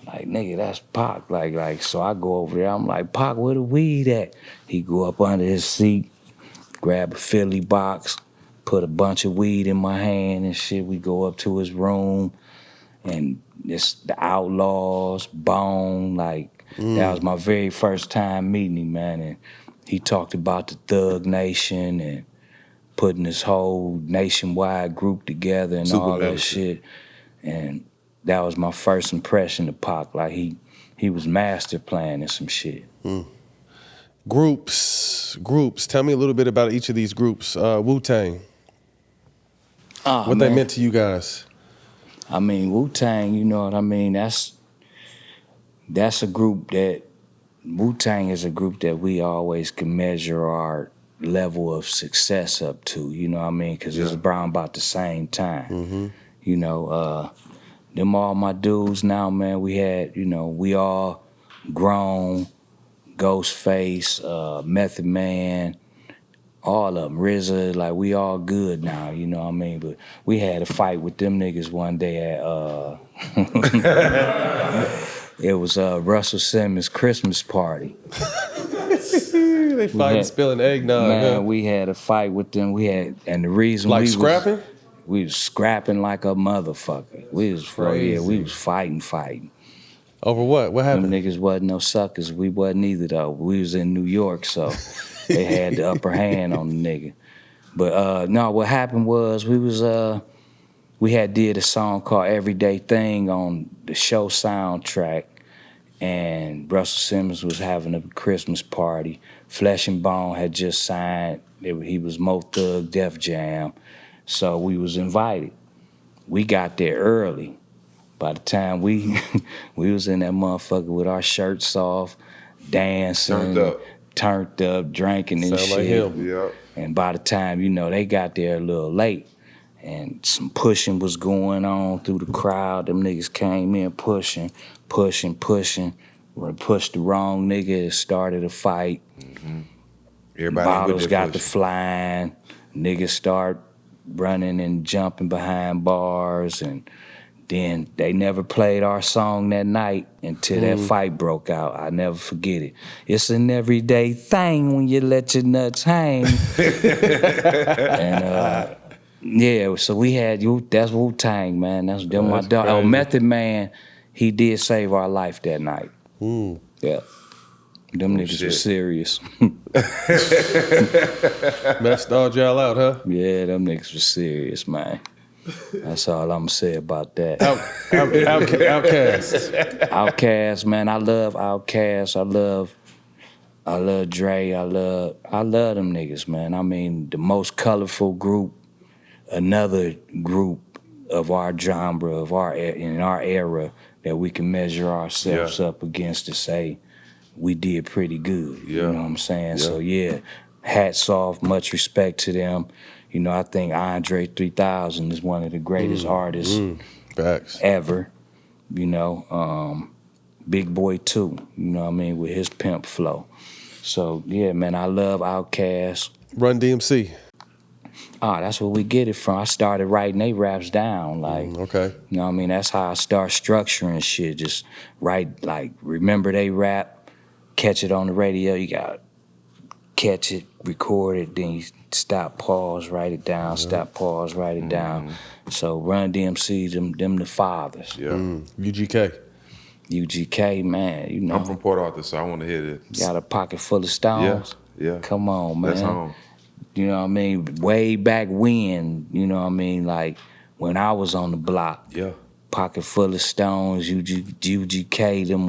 like, nigga, that's Pac. Like, so I go over there. I'm like, Pac, where the weed at? He go up under his seat, grab a Philly box, put a bunch of weed in my hand and shit. We go up to his room, and it's the Outlaws, Bone. Like, that was my very first time meeting him, man. And he talked about the Thug Nation and putting this whole nationwide group together and all that shit. And that was my first impression of Pac. Like, he was master planning some shit. Groups. Tell me a little bit about each of these groups. Wu-Tang. What they meant to you guys? I mean, Wu-Tang, you know what I mean? That's a group that, Wu-Tang is a group that we always can measure our level of success up to, you know what I mean? Because it's around about the same time. You know, them all my dudes now, man, we had, we all grown, Ghostface, Method Man, all of them, RZA, like, we all good now, you know what I mean? But we had a fight with them niggas one day at, it was Russell Simmons' Christmas party. They fighting, spilling eggnog. Man, we had a fight with them. And the reason like scrapping? We was scrapping like a motherfucker. We was we was fighting. Over what? What happened? Them niggas wasn't no suckers. We wasn't either though. We was in New York, so they had the upper hand on the nigga. But no, what happened was we had did a song called Everyday Thing on the show soundtrack, and Russell Simmons was having a Christmas party. Flesh and Bone had just signed. He was Mo Thug, Def Jam. So we was invited. We got there early. By the time we was in that motherfucker with our shirts off, dancing, turned up, drinking and Sound shit. like him. Yeah. And by the time, they got there a little late and some pushing was going on through the crowd. Them niggas came in pushing. When they pushed the wrong nigga, it started a fight. Mm-hmm. Everybody Bottles got to flying. Niggas start running and jumping behind bars, and then they never played our song that night until that fight broke out. I never forget it. It's an everyday thing when you let your nuts hang. And yeah, so we had that's Wu-Tang, man. That's them my dog. Oh, Method Man, he did save our life that night. Yeah. Them niggas were serious. Messed all y'all out, huh? Yeah, them niggas were serious, man. That's all I'm gonna say about that. Outkast. Outkast, man. I love Outkast. I love Dre. I love them niggas, man. I mean, the most colorful group, another group of our genre, in our era that we can measure ourselves up against to say we did pretty good. You know what I'm saying? Yeah. So yeah, hats off, much respect to them. I think Andre 3000 is one of the greatest artists ever. Big Boy too, with his pimp flow. So yeah, man, I love Outkast. Run DMC. That's where we get it from. I started writing they raps down, okay. That's how I start structuring shit. Just write, remember they rap, catch it on the radio, you gotta catch it, record it, then you stop, pause, write it down, stop, pause, write it down. So Run DMC, them the fathers. Yeah. UGK, man, I'm from Port Arthur, so I want to hear this. Got a pocket full of stones. Yeah. Come on, man. That's home. Way back when, like when I was on the block. Yeah. Pocket full of stones, UGK, them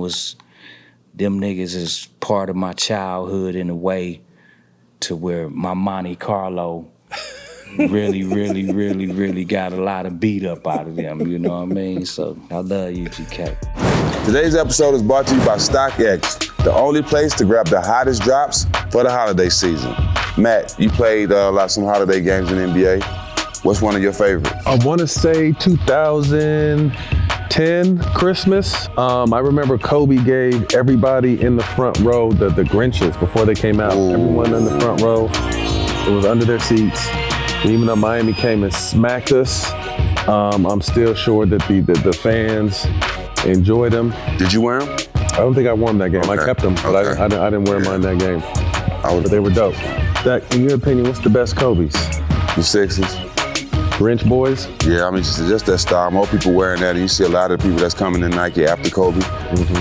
niggas is part of my childhood in a way to where my Monte Carlo really got a lot of beat up out of them, you know what I mean? So I love UGK. Today's episode is brought to you by StockX, the only place to grab the hottest drops for the holiday season. Matt, you played some holiday games in the NBA. What's one of your favorites? I want to say 2010 Christmas. I remember Kobe gave everybody in the front row the Grinches before they came out. Ooh. Everyone in the front row, it was under their seats. And even though Miami came and smacked us, I'm still sure that the fans enjoyed them. Did you wear them? I don't think I wore them that game. Okay. I kept them, but I didn't wear mine that game. But they were dope. Zach, in your opinion, what's the best Kobe's? The Sixers. Grinch boys? Yeah, I mean, just that style. More people wearing that, and you see a lot of people that's coming in Nike after Kobe.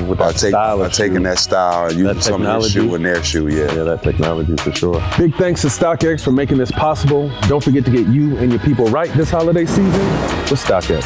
With that style are taking that style and using some of their shoe in their shoe, Yeah, that technology for sure. Big thanks to StockX for making this possible. Don't forget to get you and your people right this holiday season with StockX.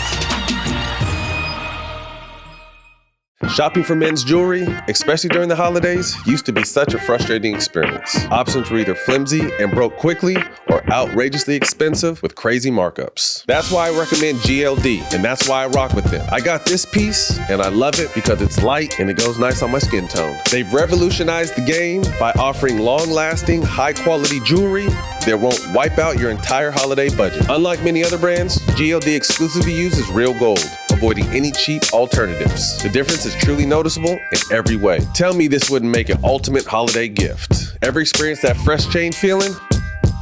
Shopping for men's jewelry, especially during the holidays, used to be such a frustrating experience. Options were either flimsy and broke quickly or outrageously expensive with crazy markups. That's why I recommend GLD, and that's why I rock with them. I got this piece, and I love it because it's light and it goes nice on my skin tone. They've revolutionized the game by offering long-lasting, high-quality jewelry that won't wipe out your entire holiday budget. Unlike many other brands, GLD exclusively uses real gold, avoiding any cheap alternatives. The difference is truly noticeable in every way. Tell me this wouldn't make an ultimate holiday gift. Ever experienced that fresh chain feeling?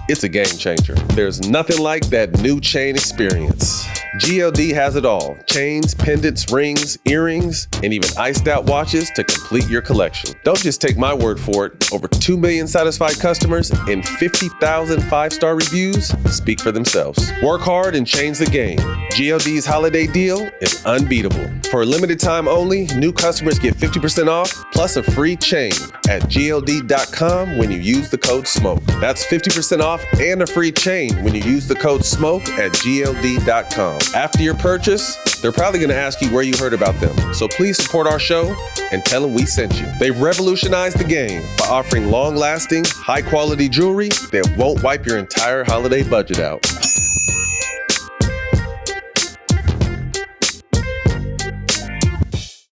It's a game changer. There's nothing like that new chain experience. GLD has it all. Chains, pendants, rings, earrings, and even iced out watches to complete your collection. Don't just take my word for it. Over 2 million satisfied customers and 50,000 5-star reviews speak for themselves. Work hard and change the game. GLD's holiday deal is unbeatable. For a limited time only, new customers get 50% off plus a free chain at GLD.com when you use the code SMOKE. That's 50% off and a free chain when you use the code SMOKE at GLD.com. After your purchase, they're probably going to ask you where you heard about them. So please support our show and tell them we sent you. They've revolutionized the game by offering long-lasting, high-quality jewelry that won't wipe your entire holiday budget out.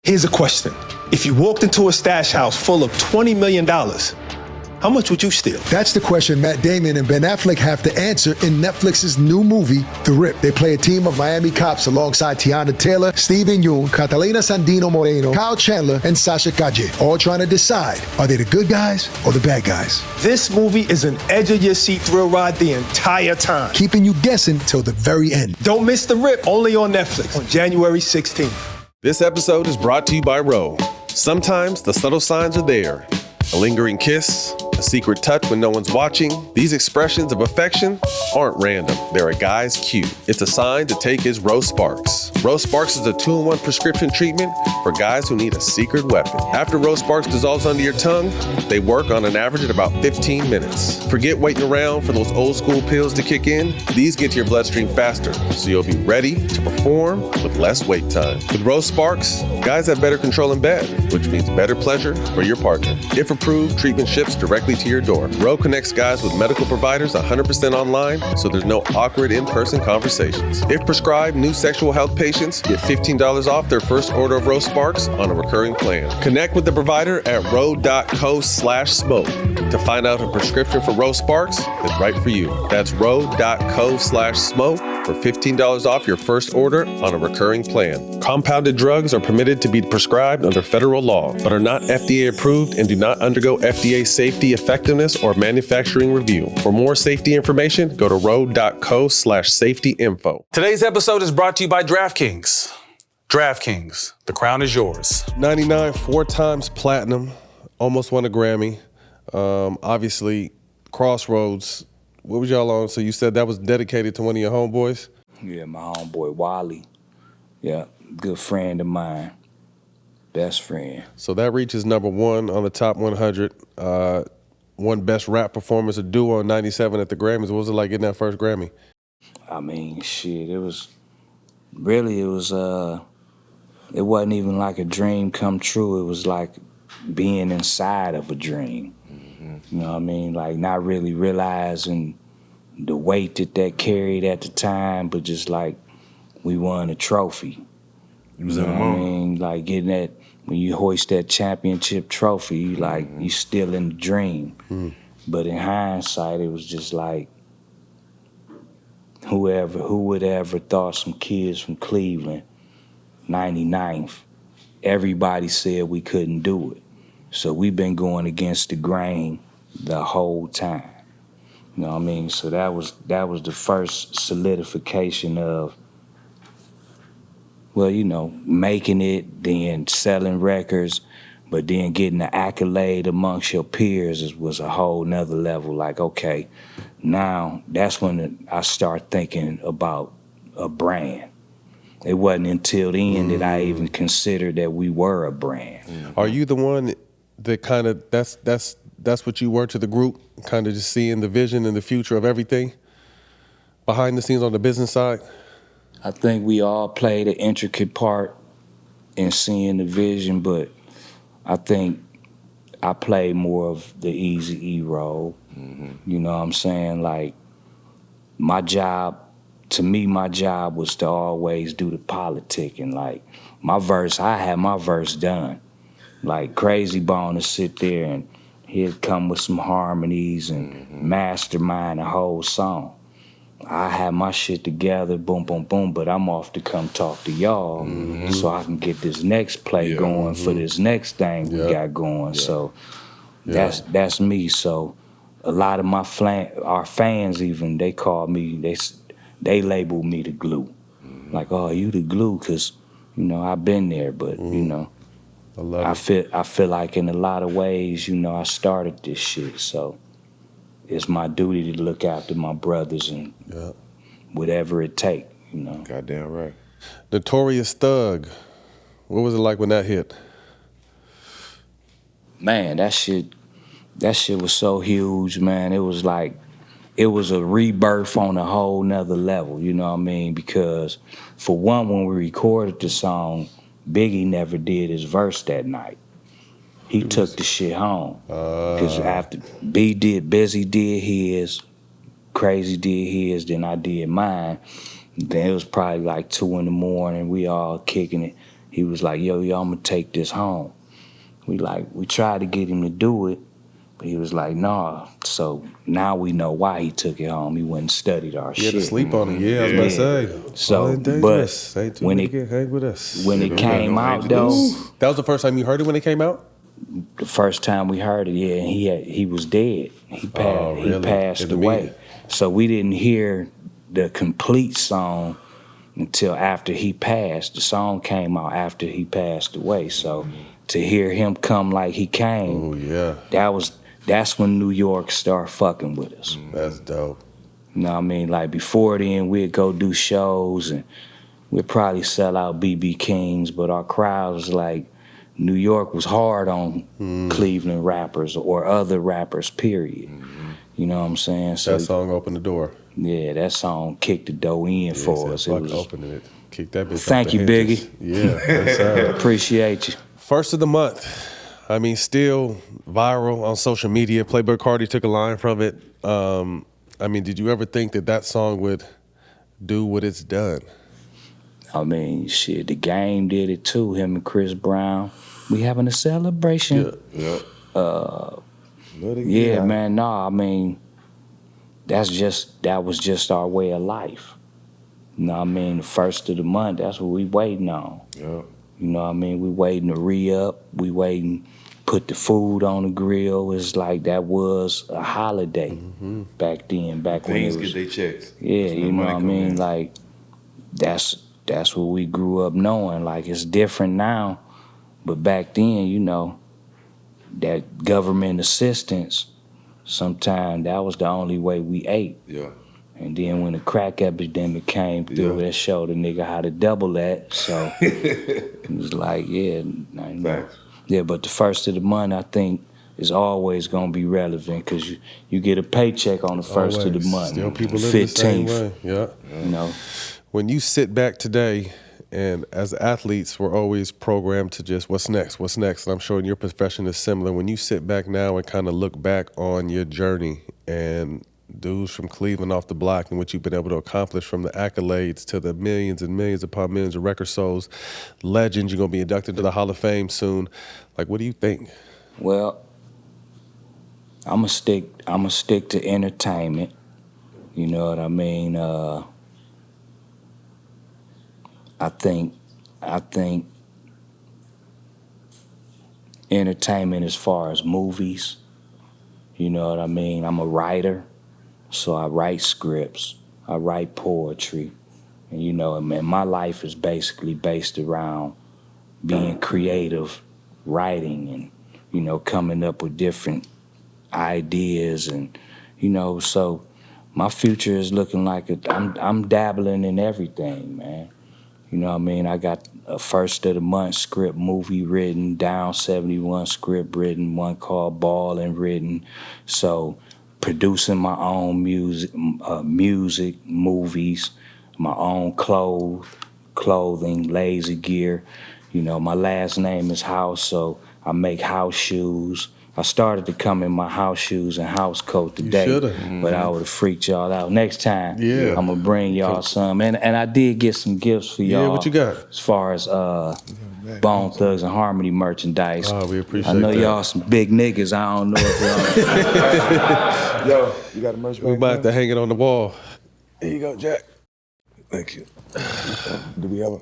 Here's a question. If you walked into a stash house full of $20 million, how much would you steal? That's the question Matt Damon and Ben Affleck have to answer in Netflix's new movie, The Rip. They play a team of Miami cops alongside Tiana Taylor, Steven Yeun, Catalina Sandino Moreno, Kyle Chandler, and Sasha Calle, all trying to decide, are they the good guys or the bad guys? This movie is an edge-of-your-seat thrill ride the entire time. Keeping you guessing till the very end. Don't miss The Rip, only on Netflix on January 16th. This episode is brought to you by Roe. Sometimes the subtle signs are there. A lingering kiss, a secret touch when no one's watching. These expressions of affection aren't random. They're a guy's cue. It's a sign to take his Roe Sparks. Roe Sparks is a 2-in-1 prescription treatment for guys who need a secret weapon. After Roe Sparks dissolves under your tongue, they work on an average at about 15 minutes. Forget waiting around for those old school pills to kick in. These get to your bloodstream faster, so you'll be ready to perform with less wait time. With Roe Sparks, guys have better control in bed, which means better pleasure for your partner. If approved, treatment ships directly to your door. Roe connects guys with medical providers 100% online, so there's no awkward in-person conversations. If prescribed, new sexual health patients get $15 off their first order of Roe Sparks on a recurring plan. Connect with the provider at roe.co/smoke to find out if a prescription for Roe Sparks is right for you. That's roe.co/smoke for $15 off your first order on a recurring plan. Compounded drugs are permitted to be prescribed under federal law, but are not FDA approved and do not undergo FDA safety, effectiveness, or manufacturing review. For more safety information, go to roe.co/safety info. Today's episode is brought to you by DraftKings. DraftKings, the crown is yours. 99, 4 times platinum, almost won a Grammy. Obviously, Crossroads. What was y'all on? So you said that was dedicated to one of your homeboys? Yeah, my homeboy Wally. Yeah, good friend of mine. Best friend. So that reaches number 1 on the top 100. Won Best Rap Performance, a duo in 97 at the Grammys. What was it like getting that first Grammy? I mean, shit, it wasn't even like a dream come true. It was like being inside of a dream. You know what I mean? Like not really realizing the weight that carried at the time, but just like we won a trophy. You was You in know the what I moment. mean? Like getting that, when you hoist that championship trophy, you like, you still in the dream. But in hindsight, it was just like, who would ever thought some kids from Cleveland, 99th, everybody said we couldn't do it. So we've been going against the grain the whole time. You know what I mean? So that was the first solidification of, well, you know, making it, then selling records, but then getting the accolade amongst your peers was a whole nother level. Like, okay, now that's when I start thinking about a brand. It wasn't until then that I even considered that we were a brand. Are you the one that kind of, that's what you were to the group, kind of just seeing the vision and the future of everything behind the scenes on the business side? I think we all played an intricate part in seeing the vision, but I think I played more of the Eazy E role. You know what I'm saying? Like, my job was to always do the politicking. Like, I had my verse done. Like, Crazy Bone to sit there and he'd come with some harmonies and mastermind a whole song. I had my shit together, boom, boom, boom, but I'm off to come talk to y'all so I can get this next play going for this next thing we got going. So that's me. So a lot of our fans even, they call me, they label me the glue. Like, oh, you the glue, because, you know, I've been there, but, you know, I feel like in a lot of ways, you know, I started this shit, so it's my duty to look after my brothers and whatever it take, you know. Goddamn right. Notorious Thug. What was it like when that hit? Man, that shit was so huge, man. It was like, it was a rebirth on a whole nother level, you know what I mean? Because for one, when we recorded the song, Biggie never did his verse that night. He took the shit home. Because after Bizzy did his, Crazy did his, then I did mine. Then it was probably like 2 in the morning, we all kicking it. he was like, yo, I'm gonna take this home. We tried to get him to do it, but he was like, nah. So now we know why he took it home. He went and studied our He shit. had to sleep on it. Yeah, I was about to say. So, but but when it hang with us. when it came out though, that was the first time you heard it when it came out. the first time we heard it, yeah, he was dead. He passed away. So we didn't hear the complete song until after he passed. The song came out after he passed away. So to hear him come like he came, that's when New York started fucking with us. That's dope. You know what I mean? Like before then, we'd go do shows and we'd probably sell out BB Kings, but our crowd was like, New York was hard on Cleveland rappers or other rappers, period. You know what I'm saying? So that song opened the door. Yeah, that song kicked the door in for us. Fuck opening it. Kick that bitch. Thank you, Biggie. Yeah, appreciate you. First of the month. I mean, still viral on social media. Playboi Carti took a line from it. I mean, did you ever think that song would do what it's done? I mean, shit, the game did it too. Him and Chris Brown. We having a celebration. Yeah. Yeah, man. Nah, I mean, that was just our way of life. You know what I mean? The first of the month, that's what we waiting on. Yeah. You know what I mean? We waiting to re-up. We waiting, put the food on the grill. It's like that was a holiday back then. Back when Things it was, get their checks. Yeah, you know what I mean? Like, that's what we grew up knowing. Like, it's different now. But back then, you know, that government assistance, sometimes that was the only way we ate. Yeah. And then when the crack epidemic came through, that showed a nigga how to double that. So it was like, yeah. Yeah, but the first of the month, I think, is always going to be relevant because you get a paycheck on the first of the month. Still people live the same 15th. way. Yeah. You know. When you sit back today, and as athletes, we're always programmed to just, what's next? What's next? And I'm sure in your profession is similar. When you sit back now and kind of look back on your journey and dudes from Cleveland off the block and what you've been able to accomplish, from the accolades to the millions and millions upon millions of record sold, legends, you're going to be inducted to the Hall of Fame soon. Like, what do you think? Well, I'm gonna stick to entertainment. You know what I mean? I think entertainment as far as movies, you know what I mean? I'm a writer, so I write scripts, I write poetry, and you know, and my life is basically based around being creative, writing, and you know, coming up with different ideas, and you know, so my future is looking like I'm dabbling in everything, man. You know what I mean? I got a first of the month script movie written, Down 71 script written, one called Ballin' written. So producing my own music, movies, my own clothing, lazy gear. You know, my last name is House, so I make house shoes. I started to come in my house shoes and house coat today, but I would have freaked y'all out. Next time, I'm going to bring y'all some. And I did get some gifts for y'all. Yeah, what you got? As far as Bone Thugs and Harmony merchandise. Oh, we appreciate I know that. y'all some big niggas. I don't know if y'all... Yo, you got a merch bag? We might have to hang it on the wall. Here you go, Jack. Thank you. Do we have a...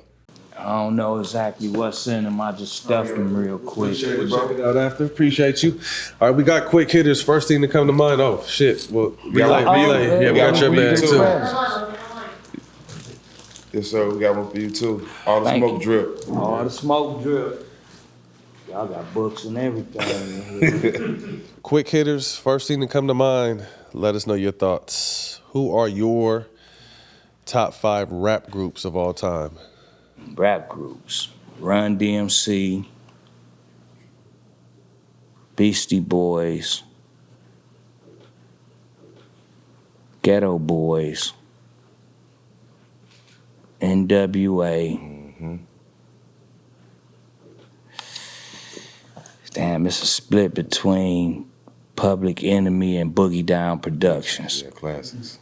I don't know exactly what's in them. I just stuffed them real quick. Appreciate it, bro. Check it out after. Appreciate you. All right, we got quick hitters. First thing to come to mind. Oh, shit. Well, relay. Yeah, we got your bag, too. Yes, sir. We got one for you, too. All the smoke drip. All the smoke drip. Y'all got books and everything. Quick hitters. First thing to come to mind. Let us know your thoughts. Who are your top 5 rap groups of all time? Rap groups. Run DMC, Beastie Boys, Ghetto Boys, NWA. Damn, it's a split between Public Enemy and Boogie Down Productions. Yeah, classics.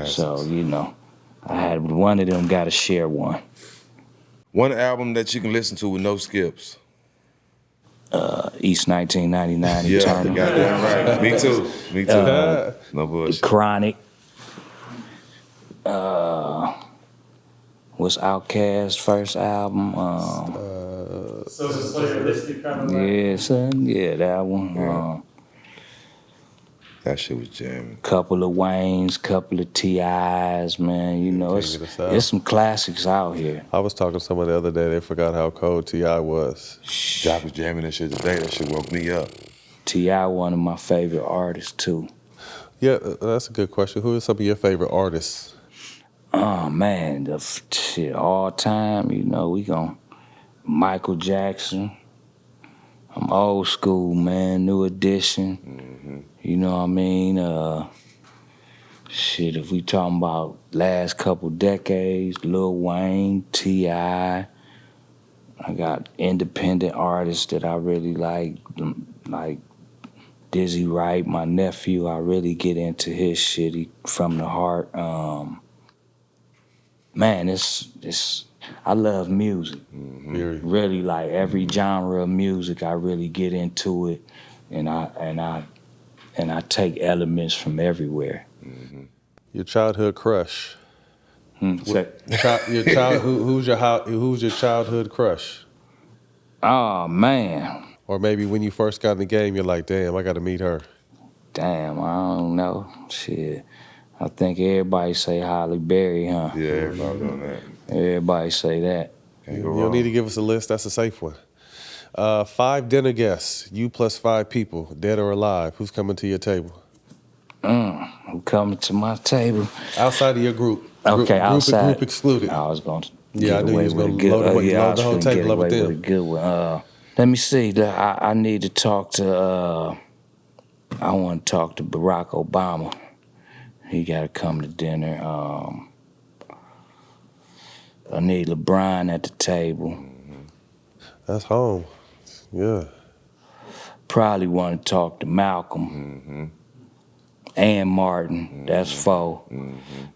So, you know, I had one of them got to share one. One album that you can listen to with no skips. East 1999 Yeah, Eternal. goddamn right. Me too. Me too. No bullshit. Chronic. What's Outkast's first album? So it's playalistic kind of like. Yeah, son. Yeah, that one. That shit was jamming. Couple of Waynes, couple of T.I.s, man. You know, it's some classics out here. I was talking to someone the other day. They forgot how cold T.I. was. Jock was jamming that shit today. That shit woke me up. T.I. one of my favorite artists, too. Yeah, that's a good question. Who are some of your favorite artists? Oh, man, the shit, all time, you know, we gon' Michael Jackson. I'm old school, man, New Edition. Mm-hmm. You know what I mean? Shit, if we talking about last couple decades, Lil Wayne, T.I. I got independent artists that I really like Dizzy Wright, my nephew. I really get into his shit from the heart. Man, I love music. Mm-hmm. Really, like every genre of music, I really get into it, and I take elements from everywhere. Mm-hmm. Your childhood crush. Who's your childhood crush? Oh man. Or maybe when you first got in the game, you're like, damn, I got to meet her. Damn, I don't know. Shit. I think everybody say Halle Berry, huh? Yeah, everybody on that. Everybody say that. You don't need to give us a list. That's a safe one. 5 dinner guests, you plus 5 people, dead or alive. Who's coming to your table? Who coming to my table? Outside of your group. Okay, outside. Group excluded. I was going to I knew you was going to load the whole table up with them. A good one. Let me see. I need to talk to, I want to talk to Barack Obama. He got to come to dinner. I need LeBron at the table. That's home. Yeah. Probably want to talk to Malcolm and Martin. That's 4.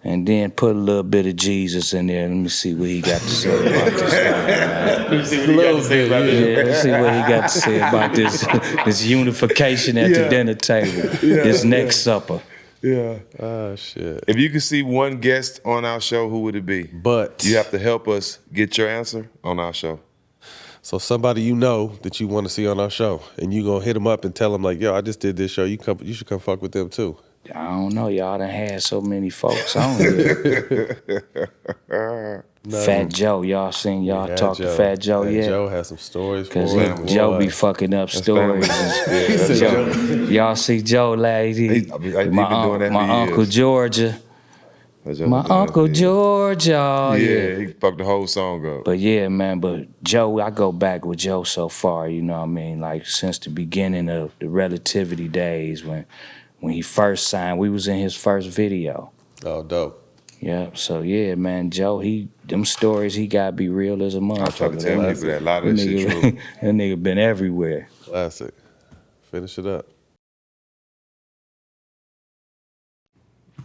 And then put a little bit of Jesus in there. Let me see what he got to say about this. Let's see what he got to say about this. Let's see what he got to say about this unification at the dinner table. This next supper. Yeah. Oh, shit. If you could see one guest on our show, who would it be? But you have to help us get your answer on our show. So somebody you know that you want to see on our show, and you gonna hit them up and tell them like, yo, I just did this show. You should come fuck with them too. I don't know. Y'all done had so many folks on here. Fat Joe, y'all seen talk to Fat Joe yet? Joe has some stories for Cause him. Joe be fucking up stories. Y'all see Joe, lady? My Uncle Georgia. My Uncle Georgia. Yeah, he fucked the whole song up. But yeah, man, Joe, I go back with Joe so far, you know what I mean? Like since the beginning of the Relativity days when he first signed, we was in his first video. Oh, dope. Yeah, so yeah, man, Joe, them stories, he gotta be real as a motherfucker. I try to tell people that a lot of that shit true. That nigga been everywhere. Classic. Finish it up.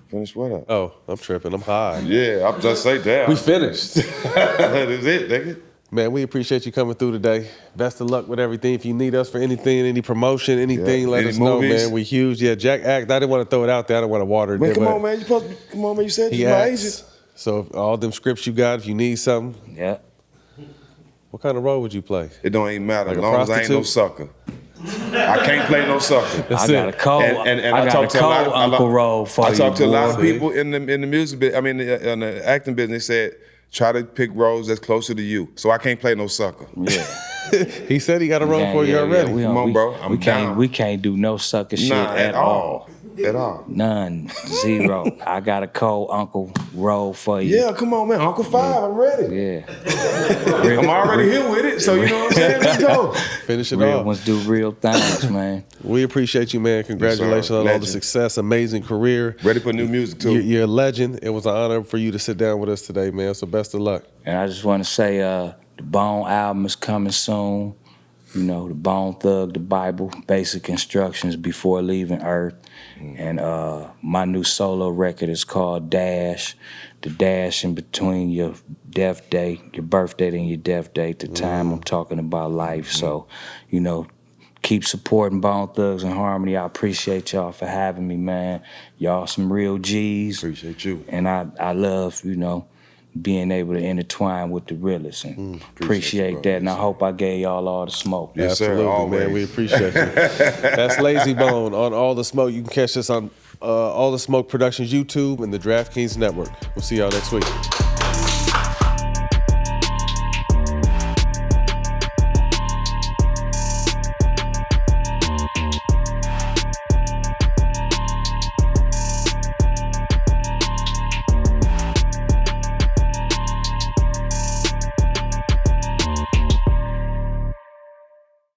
Finish what up? Oh, I'm tripping. I'm high. Yeah, I'm just saying that. We finished. That is it, nigga. Man, we appreciate you coming through today. Best of luck with everything. If you need us for anything, any promotion, anything, let Any us know, movies? man. We huge. Yeah, Jack Act. I didn't want to throw it out there. I didn't want to water it. Man, come but on, man. You said he you my acts. agent. So if all them scripts you got, if you need something, Yeah. what kind of role would you play? It don't even matter. Like As a long as I ain't no sucker. I can't play no sucker. I got a cold. And I got a cold Uncle Roll for you. I talked to a lot of boy. people in the music business. I mean, in the acting business. They said try to pick roles that's closer to you. So I can't play no sucker. Yeah. He said he got a role for you already. Come on, bro. I'm down. We can't do no sucker shit at all. At all. None. 0. I got a cold Uncle Roll for you. Yeah, come on, man. Uncle 5, I'm ready. Yeah. I'm already here with it, so you know what I'm saying? Let's go. Finish it Real off. ones do real things, man. We appreciate you, man. Congratulations on all the Legend. success. Amazing career. Ready for new music, too. You're a legend. It was an honor for you to sit down with us today, man. So best of luck. And I just want to say the Bone album is coming soon. You know, the Bone Thug, the Bible, basic instructions before leaving Earth. And my new solo record is called Dash. The dash in between your death day, your birthday and your death date, the time I'm talking about life. So, you know, keep supporting Bone Thugs and Harmony. I appreciate y'all for having me, man. Y'all some real G's. Appreciate you. And I love, you know, being able to intertwine with the realest. And appreciate that. And I hope I gave y'all all the smoke. Yes, sir. Absolutely, Always. man. We appreciate you. That's Layzie Bone on All the Smoke. You can catch us on All the Smoke Productions YouTube and the DraftKings Network. We'll see y'all next week.